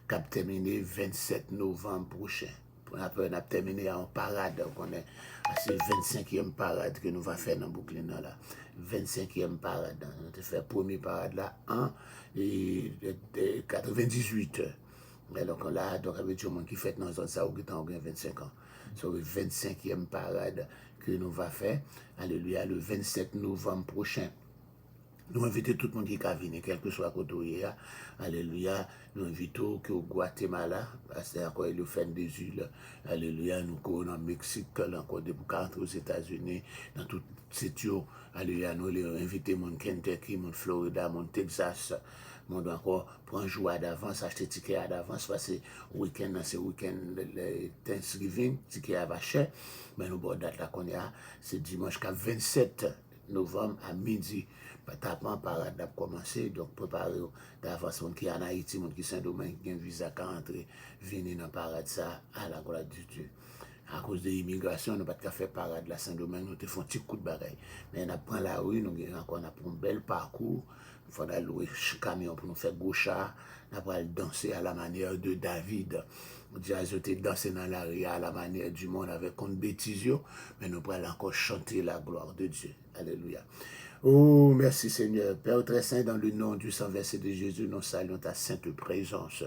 qui a terminé 27 novembre prochain. Après, on a terminé en parade, on est c'est 25e parade que nous va faire dans Brooklyn là. 25e parade. Nous avons fait première parade là en 98. Mais donc là, donc avec tout le monde qui fait dans zone ça, ou qui ont 25 ans. C'est le 25e parade que nous va faire. Alléluia, le 27 novembre prochain. Nous invitons tout le monde qui a venir, quel que soit côté où il y a. Alléluia. Nous invitons au Guatemala, c'est encore le fin des îles. Alléluia. Nous courons en Mexique, encore des boucans aux États-Unis, dans toute cette eau. Alléluia. Nous invitons mon Kentucky, mon Florida, mon Texas. Mon doit encore prendre joie d'avance, acheter ticket d'avance, parce que week-end, c'est week-end Thanksgiving, ticket va cher. Mais nous, bon, date là qu'on a, c'est dimanche 27 novembre à midi. Tapement parade a commencé, donc préparez d'avance, monde qui est en Haïti, monde qui est Saint-Domingue, qui a un visa qui entre, venir dans parade ça, à la gloire de Dieu. À cause de l'immigration, nous n'avons pas fait parade la Saint-Domingue, nous avons fait un petit coup de bagaille. Mais on prend la rue, nous avons un bel parcours, il faudra louer un camion pour nous faire gauchard, nous allons danser à la manière de David. Dieu a dansé dans la rue à la manière du monde avec une bêtise, mais nous allons encore chanter la gloire de Dieu. Alléluia. Oh, merci Seigneur. Père très saint, dans le nom du sang versé de Jésus, nous saluons ta sainte présence.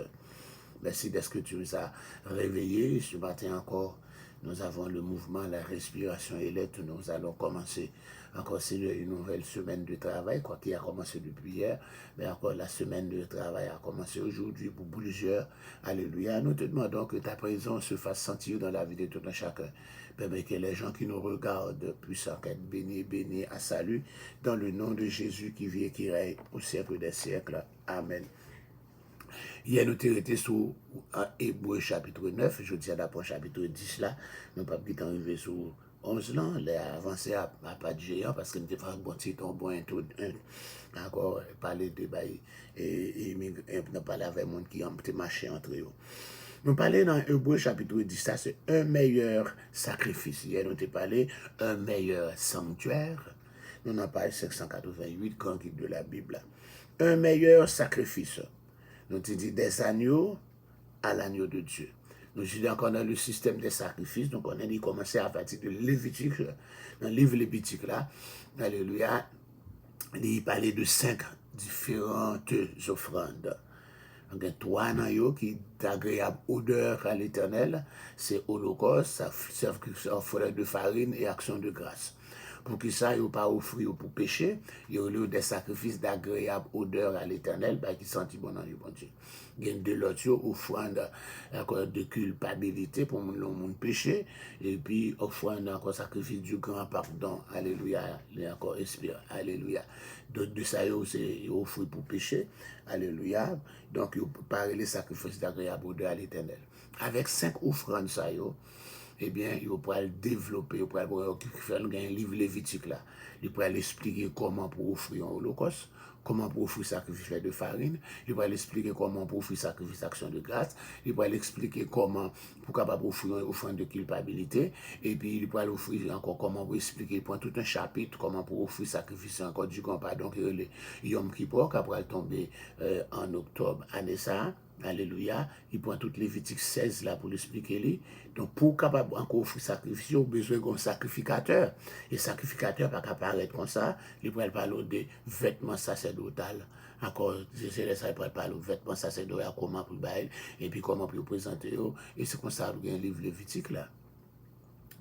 Merci d'être que tu nous as réveillés. Ce matin encore, nous avons le mouvement, la respiration et l'aide. Nous allons commencer encore, Seigneur, une nouvelle semaine de travail, quoi qu'il a commencé depuis hier, mais encore la semaine de travail a commencé aujourd'hui pour plusieurs. Alléluia. Nous te demandons que ta présence se fasse sentir dans la vie de tout un chacun. Permets que les gens qui nous regardent puissent être bénis à salut, dans le nom de Jésus qui vit et qui règne au siècle des siècles. Amen. Hier, nous avons été sur Hébreu chapitre 9, je dis à la chapitre 10 là, nous n'avons pas pu arriver sur 11 là, les avancé à pas de géant parce que nous avons fait un bon titre, un bon intro, encore parler de bail et nous parler avec les gens qui ont marché entre eux. Nous parlons dans Hébreu chapitre 10, ça c'est un meilleur sacrifice. Hier, nous avons parlé un meilleur sanctuaire. Nous en parlons 588 quand guide de la Bible. Un meilleur sacrifice. Nous avons dit des agneaux à l'agneau de Dieu. Nous disons encore dans le système des sacrifices. Donc on a dit commencer à partir de Lévitique, dans le livre Lévitique là. Alléluia. Il parlait de 5 différentes offrandes. Il y a 3 dans qui d'agréable odeur à l'Éternel, c'est holocauste, offrande de farine et action de grâce. Pour que ça, il n'y a pas offrir pour pécher, il y a des sacrifices d'agréable odeur à l'Éternel, qui sentit bon dans le bon Dieu. Il y a de l'autre offrande de culpabilité pour le monde péché, et puis offrande encore sacrifice du grand pardon. Alléluia. Il y a encore esprit. Alléluia. De ça, c'est offrir pour pécher. Alléluia. Donc, il peut parler les sacrifices d'agréable odeur à l'Éternel. Avec 5 offrandes, ça, eh bien, il pourra le développer, il pourra faire un livre lévitique là. Il pourra l'expliquer comment pour offrir un holocauste, comment pour offrir sacrifice de farine, il pourra l'expliquer comment pour offrir sacrifice d'action de grâce, il pourra l'expliquer comment pour capable offrir une offrande de culpabilité, et puis il pourra l'offrir encore comment pour expliquer, pour tout un chapitre, comment pour offrir sacrifice encore du grand pardon, que le Yom Kippur, qui pourra tomber en octobre, année ça. Alléluia. Il prend toutes Lévitique 16 là pour l'expliquer. Donc, pour capable encore offrir sacrifice, il a besoin d'un sacrificateur. Et sacrificateur, pas apparaître comme ça, il pourrait parler de vêtements sacerdotal. Encore, c'est ça, il pourrait parler de vêtements sacerdotal, comment pour bailler, et puis comment pour présenter. Et c'est comme ça, il y a un livre Lévitique là.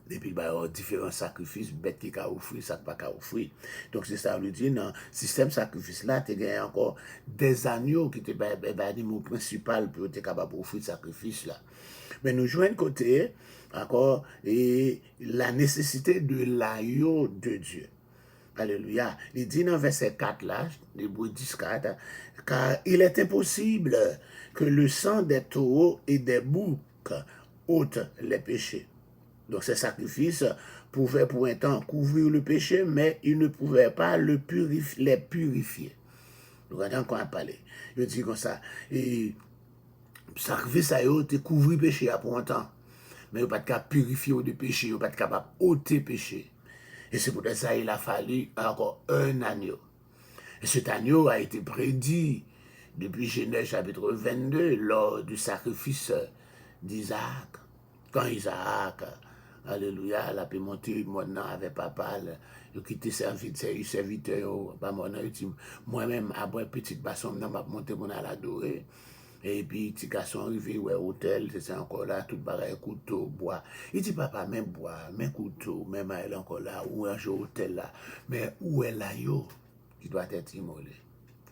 Et puis, il y a différents sacrifices, bêtes qui ont offert, ça pas qu'à offrir. Donc, c'est ça, on lui dit, dans le système sacrifice-là, tu as encore des agneaux qui étaient l'animal principal pour être capable d'offrir le sacrifice-là. Mais nous jouons de côté, encore, et la nécessité de l'agneau de Dieu. Alléluia. Il dit dans verset 4 là, Hébreu 10, 4, car il est impossible que le sang des taureaux et des boucs ôte les péchés. Donc ces sacrifices pouvaient pour un temps couvrir le péché, mais ils ne pouvaient pas les purifier. Nous regardons quand on parle. Je dis comme ça. Et sacrifice a été couvrir le péché pour un temps. Mais il n'y a pas de capable purifier le péché, il n'y a pas de capable ôter le péché. Et c'est pour ça qu'il a fallu encore un agneau. Et cet agneau a été prédit depuis Genèse chapitre 22 lors du sacrifice d'Isaac. Quand Isaac Alléluia, la peut monter maintenant avec papa, il quitte serviteur, pas mon moi-même, après petit basson, je vais monter mon à l'adorer. Et puis, petit garçon arrivé, ouais, hôtel, c'est encore là, tout pareil, couteau, bois. Il dit, papa, même bois, même couteau, même elle encore là, ou un jour hôtel là. Mais où est l'agneau qui doit être immolé?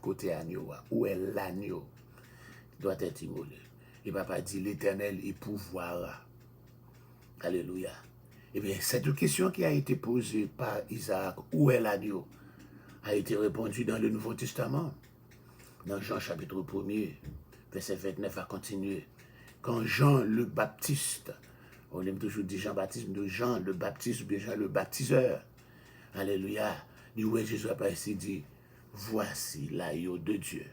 Côté agneau, où est l'agneau qui doit être immolé? Et papa dit, l'Éternel est pouvoir. Alléluia. Eh bien, cette question qui a été posée par Isaac, où est l'agneau, a été répondue dans le Nouveau Testament, dans Jean chapitre 1er, verset 29 à continuer. Quand Jean le Baptiste, on aime toujours dire Jean-Baptiste, de Jean le Baptiste ou bien Jean le Baptiseur, alléluia, dit où Jésus a ici dit, voici l'agneau de Dieu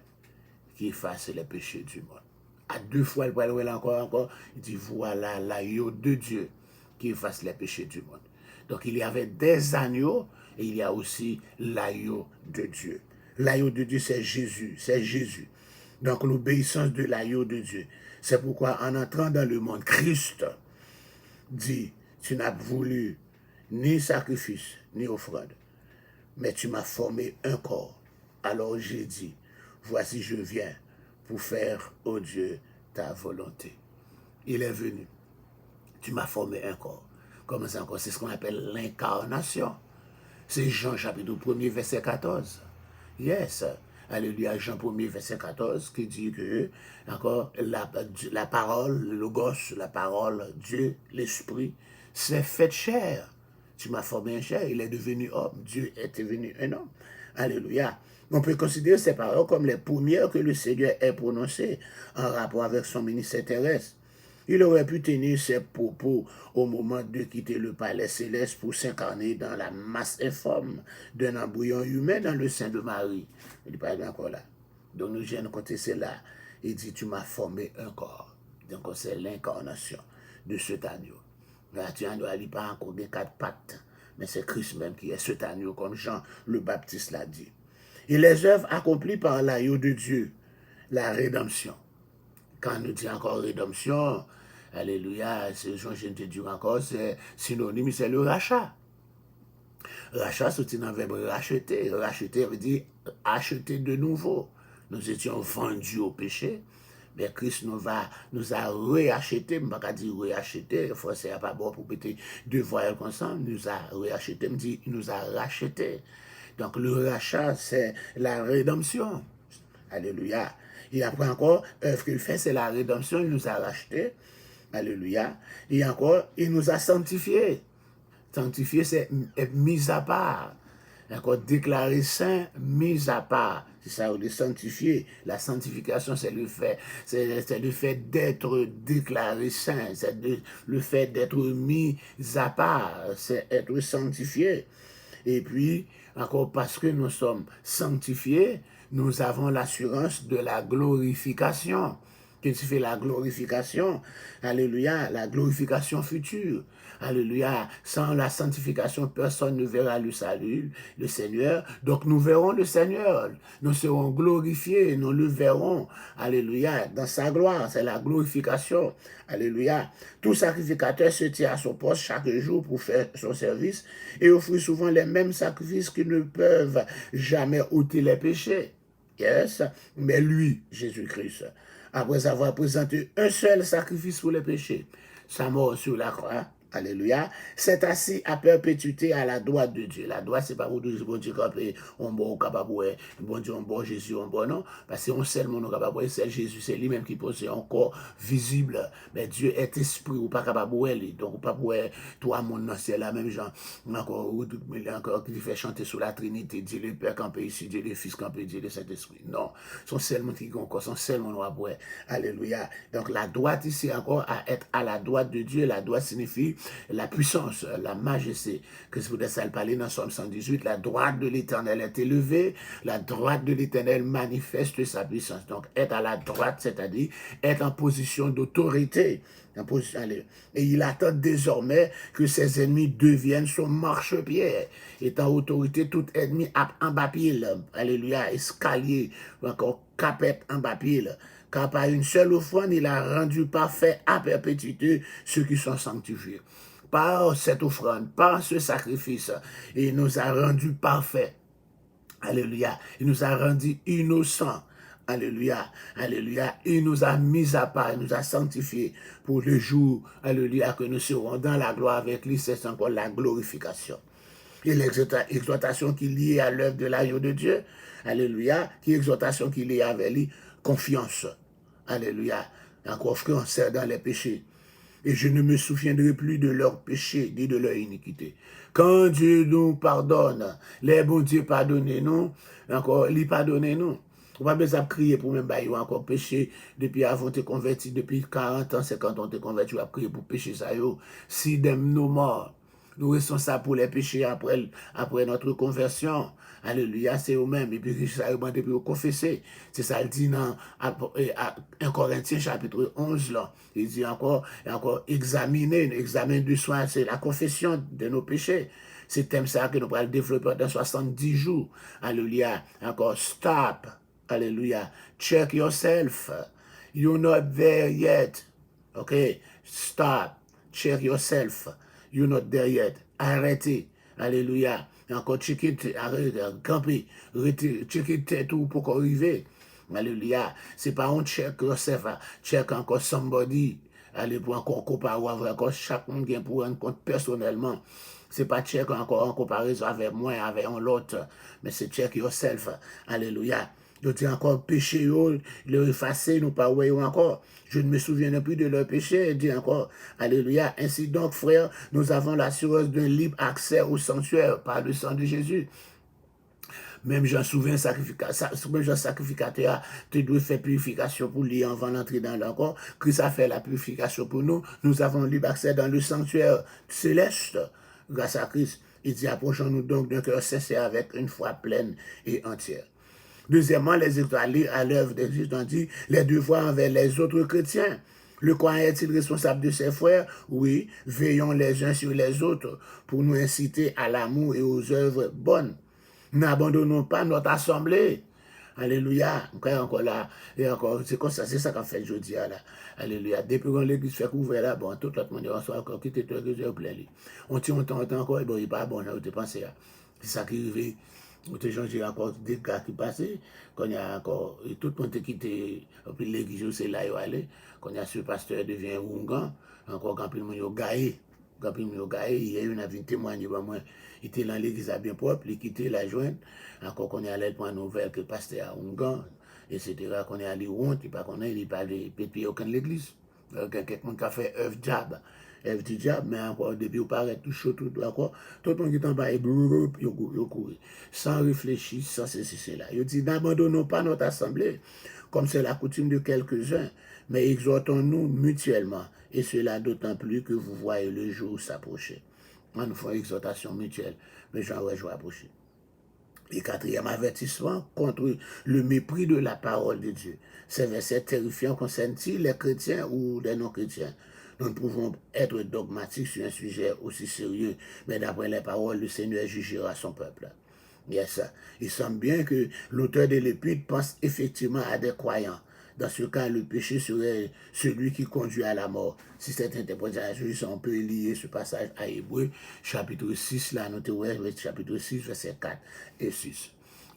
qui efface les péchés du monde. À 2 fois, il parle encore, il dit voilà l'agneau de Dieu qui efface les péchés du monde. Donc il y avait des agneaux et il y a aussi l'agneau de Dieu. L'agneau de Dieu, c'est Jésus, c'est Jésus. Donc l'obéissance de l'agneau de Dieu. C'est pourquoi en entrant dans le monde, Christ dit, tu n'as voulu ni sacrifice, ni offrande, mais tu m'as formé un corps. Alors j'ai dit, voici je viens pour faire, ô Dieu, ta volonté. Il est venu. Tu m'as formé un corps. Comment ça encore? C'est ce qu'on appelle l'incarnation. C'est Jean chapitre 1er, verset 14. Yes. Alléluia, Jean 1er, verset 14, qui dit que, encore, la parole, le logos, la parole, Dieu, l'esprit, s'est fait chair. Tu m'as formé un chair, il est devenu homme. Dieu est devenu un homme. Alléluia. On peut considérer ces paroles comme les premières que le Seigneur ait prononcées en rapport avec son ministère terrestre. Il aurait pu tenir ses propos au moment de quitter le palais céleste pour s'incarner dans la masse informe d'un embryon humain dans le sein de Marie. Il n'est pas encore là. Donc nous viens de côté cela. Il dit, tu m'as formé un corps. Donc c'est l'incarnation de cet agneau. Cet agneau n'a pas encore des 4 pattes, mais c'est Christ même qui est cet agneau, comme Jean le Baptiste l'a dit. Et les œuvres accomplies par l'agneau de Dieu, la rédemption. Quand on nous dit encore rédemption, alléluia, c'est Jean, je te dis encore, c'est synonyme, c'est le rachat. Rachat, c'est un verbe racheter. Racheter veut dire acheter de nouveau. Nous étions vendus au péché, mais Christ nous a réacheté, je ne vais pas dire réacheté, français n'est pas bon pour péter 2 voyelles ensemble, nous a réacheté, me dit, il nous a racheté. Donc le rachat, c'est la rédemption. Alléluia. Et après encore, œuvre qu'il fait, c'est la rédemption, il nous a racheté. Alléluia. Et encore, il nous a sanctifiés. Sanctifié, c'est être mis à part. Encore, déclaré saint, mis à part. C'est ça, on est sanctifié. La sanctification, c'est le fait d'être déclaré saint. C'est le fait d'être mis à part. C'est être sanctifié. Et puis, encore parce que nous sommes sanctifiés, nous avons l'assurance de la glorification. Qu'est-ce qui fait la glorification? Alléluia, la glorification future. Alléluia, sans la sanctification, personne ne verra le salut, le Seigneur. Donc nous verrons le Seigneur. Nous serons glorifiés, nous le verrons. Alléluia, dans sa gloire, c'est la glorification. Alléluia. Tout sacrificateur se tient à son poste chaque jour pour faire son service et offrir souvent les mêmes sacrifices qui ne peuvent jamais ôter les péchés. Yes, mais lui, Jésus-Christ, après avoir présenté un seul sacrifice pour les péchés, sa mort sur la croix, alléluia, s'est assis à perpétuité à la droite de Dieu. La droite, c'est pas pour dire, bon Dieu, on bon capable, bon Dieu, on bon Jésus, on bon non, parce que on seul mon capable, c'est Jésus, c'est lui-même qui possède un corps visible, mais Dieu est esprit, ou pas capable, donc ou pas pour toi, mon nom, c'est la même genre, encore qui fait chanter sur la Trinité, Dieu le Père campé ici, Dieu le Fils campé, Dieu le Saint-Esprit. Non, son seulement qui encore, son seulement noir pour alléluia. Donc la droite ici encore à être à la droite de Dieu, la droite signifie la puissance, la majesté. Que c'est pour ça le parler dans Somme 118, la droite de l'Éternel est élevée, la droite de l'Éternel manifeste sa puissance. Donc être à la droite, c'est-à-dire être en position d'autorité. Et il attend désormais que ses ennemis deviennent son marchepied. Étant autorité, tout ennemi en bas pile. Alléluia, escalier, ou encore capette en bas pile. Car par une seule offrande, il a rendu parfait à perpétuité ceux qui sont sanctifiés. par cette offrande, par ce sacrifice, il nous a rendus parfaits. Alléluia. Il nous a rendus innocents. Alléluia, alléluia. Il nous a mis à part, il nous a sanctifiés pour le jour, alléluia, que nous serons dans la gloire avec lui, c'est encore la glorification. Et l'exhortation qui est liée à l'œuvre de l'agneau de Dieu, alléluia, qui est l'exhortation qui est liée avec lui, confiance, alléluia, encore confiance dans les péchés. Et je ne me souviendrai plus de leurs péchés, ni de leur iniquité. Quand Dieu nous pardonne, les bons dieux pardonnez-nous, encore, lui pardonnez-nous. On va pas crier pour même bailler encore péché depuis avant te converti, depuis 40 ans, 50 ans te converti, on va crier pour péché ça yo. Si dem nous morts, nous restons ça pour les péchés après notre conversion. Alléluia, c'est eux-mêmes. Et puis ça depuis vous confesser. C'est ça, il dit dans 1 Corinthiens chapitre 11 là. Il dit encore examiner, l'examen du soin, c'est la confession de nos péchés. C'est thème ça que nous allons développer dans 70 jours. Alléluia. Encore stop. Alléluia. Check yourself. You're not there yet. Okay. Stop. Check yourself. You're not there yet. Arrêtez. Alléluia. Encore checker, arrêtez, camper, checker tête ou pour arriver. Alléluia. C'est pas on check yourself. Check encore somebody. Allez pour encore comparer avec encore chaque monde qui pour un compte personnellement. C'est pas check encore en comparaison avec moi, avec l'autre. Mais c'est check yourself. Alléluia. Je dis encore péché, le effacer, nous pas voyons encore. Je ne me souviens plus de leur péché. Il dit encore, alléluia. Ainsi donc, frère, nous avons l'assurance d'un libre accès au sanctuaire par le sang de Jésus. Même Jean sacrificateur, tu dois faire purification pour lui avant d'entrer dans l'encore. Christ a fait la purification pour nous. Nous avons libre accès dans le sanctuaire céleste grâce à Christ. Il dit, approchons-nous donc d'un cœur sincère avec une foi pleine et entière. Deuxièmement, les étoiles à l'œuvre de Christ ont dit les devoirs envers les autres chrétiens. Le croyant est-il responsable de ses frères? Oui, veillons les uns sur les autres pour nous inciter à l'amour et aux œuvres bonnes. N'abandonnons pas notre assemblée. Alléluia. Encore là, et encore, c'est comme ça, c'est ça qu'on fait aujourd'hui là. Alléluia. Depuis qu'on l'église fait couvrir là, bon, tout le monde est encore quitté tout l'église au plein lit. On tient encore, et bon, il n'est pas bon, là, vous pensez. C'est ça qui arrive. J'ai encore des gars qui passaient, quand il y a encore, et tout le monde est quitté, puis l'église, c'est là où aller, quand il y a ce pasteur devient Oungan, encore quand il y a gaé, il y a une avis témoigné, il était dans l'église bien propre, il quittait la jointe, encore qu'on est allé pour une nouvelle que le pasteur à Oungan, etc., qu'on est allé honte, il n'est pas allé péter aucun de l'église. Quelqu'un qui a fait œuvre du diable, mais encore, depuis, il paraît tout chaud, tout le monde qui est en bas, il court, sans réfléchir, sans ceci, là. Il dit, n'abandonnons pas notre assemblée, comme c'est la coutume de quelques-uns, mais exhortons-nous mutuellement, et cela d'autant plus que vous voyez le jour s'approcher. On nous fait une exhortation mutuelle, mais j'en rejoins approcher. Et quatrième avertissement contre le mépris de la parole de Dieu. Ces versets terrifiants concernent-ils les chrétiens ou les non-chrétiens? Nous ne pouvons être dogmatiques sur un sujet aussi sérieux, mais d'après les paroles, le Seigneur jugera son peuple. Yes. Il semble bien que l'auteur de l'épître pense effectivement à des croyants. Dans ce cas, le péché serait celui qui conduit à la mort. Si cette interprétation, on peut lier ce passage à Hébreux, chapitre 6, là, chapitre 6, verset 4 et 6.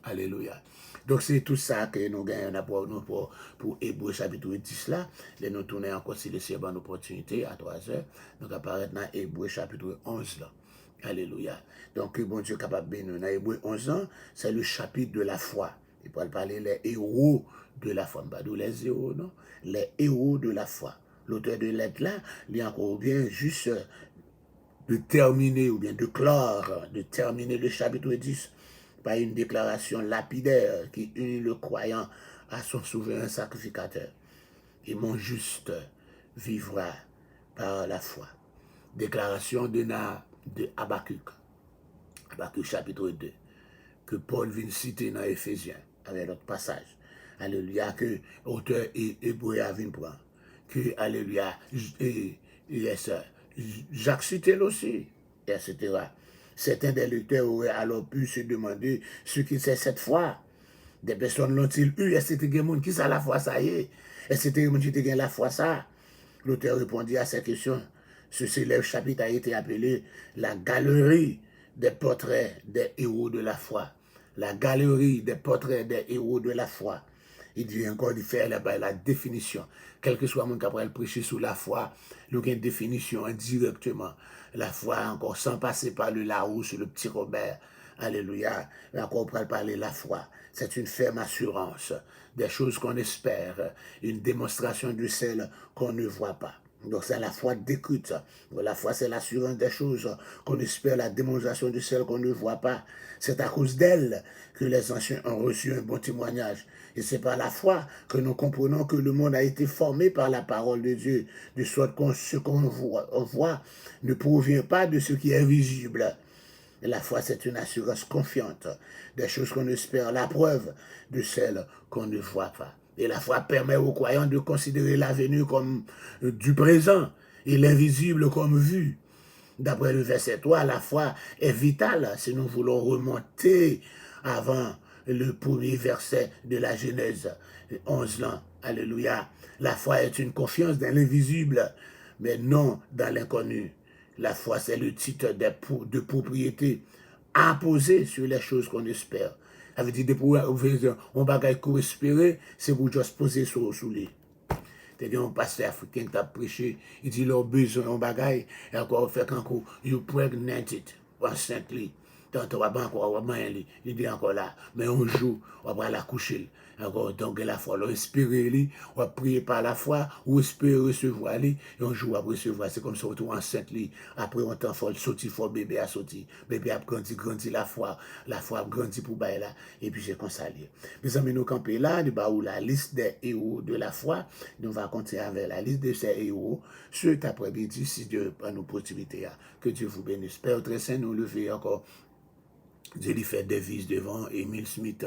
Alléluia. Donc, c'est tout ça que nous gagnons pour Hébreux, chapitre 10, là. Et nous tournons encore si le ciel bonne opportunité à 3 heures. Donc, apparaître dans Hébreux, chapitre 11, là. Alléluia. Donc, bon Dieu capable de bénir. Dans Hébreux 11 ans, c'est le chapitre de la foi. Il peut parler les héros de la foi. Pas les héros, non? Les héros de la foi. L'auteur de lettre là, il est encore bien juste de terminer ou bien de clore, de terminer le chapitre 10 par une déclaration lapidaire qui unit le croyant à son souverain sacrificateur. Et mon juste vivra par la foi. Déclaration de Habakkuk. Habakkuk chapitre 2. Que Paul vient citer dans Éphésiens, avec notre passage. Alléluia, que l'auteur hébreu vient prendre. Que, alléluia, Jacques cite aussi, etc. Certains des lecteurs auraient alors pu se demander ce qu'il sait cette foi. Des personnes l'ont-ils eu? Est-ce que c'était quelqu'un qui sait la foi, ça y est? Est-ce que c'était quelqu'un qui a la foi, ça? L'auteur répondit à cette question. Ce célèbre chapitre a été appelé la galerie des portraits des héros de la foi. La galerie des portraits des héros de la foi. Il dit encore, il fait la définition. Quel que soit mon qui après prêcher sur la foi, il y a une définition indirectement. La foi encore sans passer par le Larousse, le petit Robert. Alléluia. Encore on peut parler de la foi. C'est une ferme assurance des choses qu'on espère, une démonstration de celles qu'on ne voit pas. Donc c'est la foi décrite. La foi, c'est l'assurance des choses qu'on espère, la démonstration de celles qu'on ne voit pas. C'est à cause d'elle que les anciens ont reçu un bon témoignage. Et c'est par la foi que nous comprenons que le monde a été formé par la parole de Dieu, de sorte que ce qu'on voit ne provient pas de ce qui est visible. Et la foi, c'est une assurance confiante des choses qu'on espère, la preuve de celles qu'on ne voit pas. Et la foi permet aux croyants de considérer l'avenir comme du présent et l'invisible comme vu. D'après le verset 3, la foi est vitale si nous voulons remonter avant le premier verset de la Genèse 11 ans. Alléluia. La foi est une confiance dans l'invisible, mais non dans l'inconnu. La foi, c'est le titre de propriété imposé sur les choses qu'on espère. Ça veut dire que on bagaille qu'on espérer, c'est pour juste poser sous lui. C'est un pasteur africain qui a prêché, il dit leur besoin en bagaille, et encore fait quand you pregnanted, enceinte-li. Tant on va pas encore, il dit encore là, mais un jour, on va la coucher. Encore, donc la foi, on espérer, on va prier par la foi, ou espérer recevoir, et un jour, on va recevoir. C'est comme ça, on trouve enceinte, après on t'en faut sortir, faut bébé à sortir. Bébé a grandi la foi a grandi pour bailler là, et puis c'est comme ça. Mes amis, nous camper là, où la liste des héros de la foi, nous va continuer avec la liste de ces héros, cet après-midi, si Dieu prend nos possibilités. Que Dieu vous bénisse. Père très saint, nous lever encore. Dieu lui fait Davis devant, Emile Smith,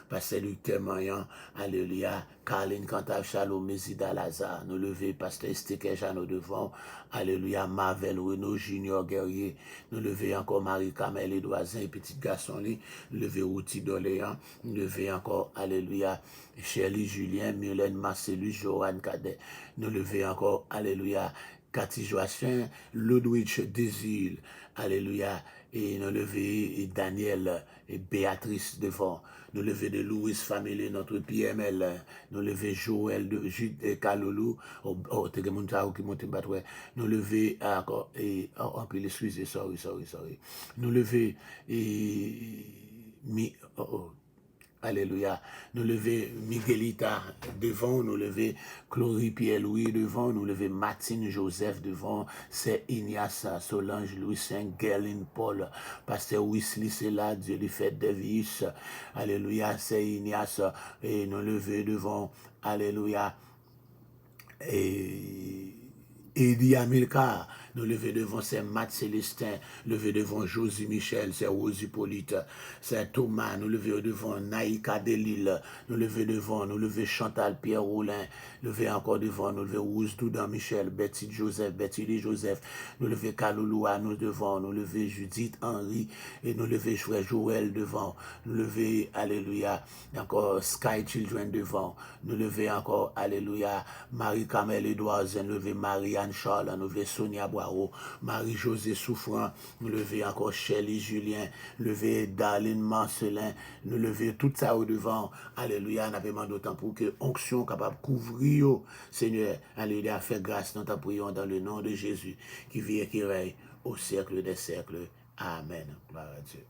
Pasteur Luc Témoignant, Alléluia, Caroline Cantab, Chalot, Mézida Lazare, nous lever, Pasteur Esteke Jeannot devant, Alléluia, Marvel, Renaud, Junior Guerrier, nous lever encore Marie Kamel, Edouazin, petit garçon, nous lever Routi d'Orléans, nous lever encore, Alléluia, Shirley Julien, Mylène Marcellus, Joran Cadet, nous lever encore, Alléluia, Cathy Joachim, Ludwig Desil, Alléluia, et nous lever Daniel et Béatrice devant, nous lever de Louis Famille, notre PML, nous lever Joël de Jude et Kalolou, nous lever encore, et, excusez, sorry, nous lever, Alléluia. Nous lever Miguelita devant, nous lever Chloé Pierre-Louis devant, nous lever Martine Joseph devant, c'est Ignace Solange Louis Saint, Gerline Paul, Pasteur Wesley c'est là, Dieu lui fait Davis, Alléluia, c'est Ignace, et nous lever devant, Alléluia, et Eddie Amilcar, nous lever devant, c'est Matt Célestin, lever devant Josie Michel, c'est Rose Hippolyte, c'est Thomas, nous lever devant Naïka Delille, nous lever devant, nous lever Chantal Pierre Roulin, lever encore devant, nous lever Rose Doudan Michel, Betty Joseph, Betty Lee Joseph, nous lever Kaloulou nous devant, nous lever Judith Henry, et nous lever Frère Joël devant, nous lever, Alléluia, encore Sky Children devant, nous lever encore, Alléluia, Marie-Camel Edouard, nous lever Marianne Charles, nous lever Sonia Bois, Marie-Josée Souffrant, nous lever encore Shelley Julien, lever Darlene Marcelin, nous lever tout ça au devant, alléluia, nous avons d'autant pour que onction capable de couvrir, Seigneur, alléluia, fait grâce, nous t'en prions dans le nom de Jésus, qui vit et qui règne au siècle des siècles. Amen. Gloire à Dieu.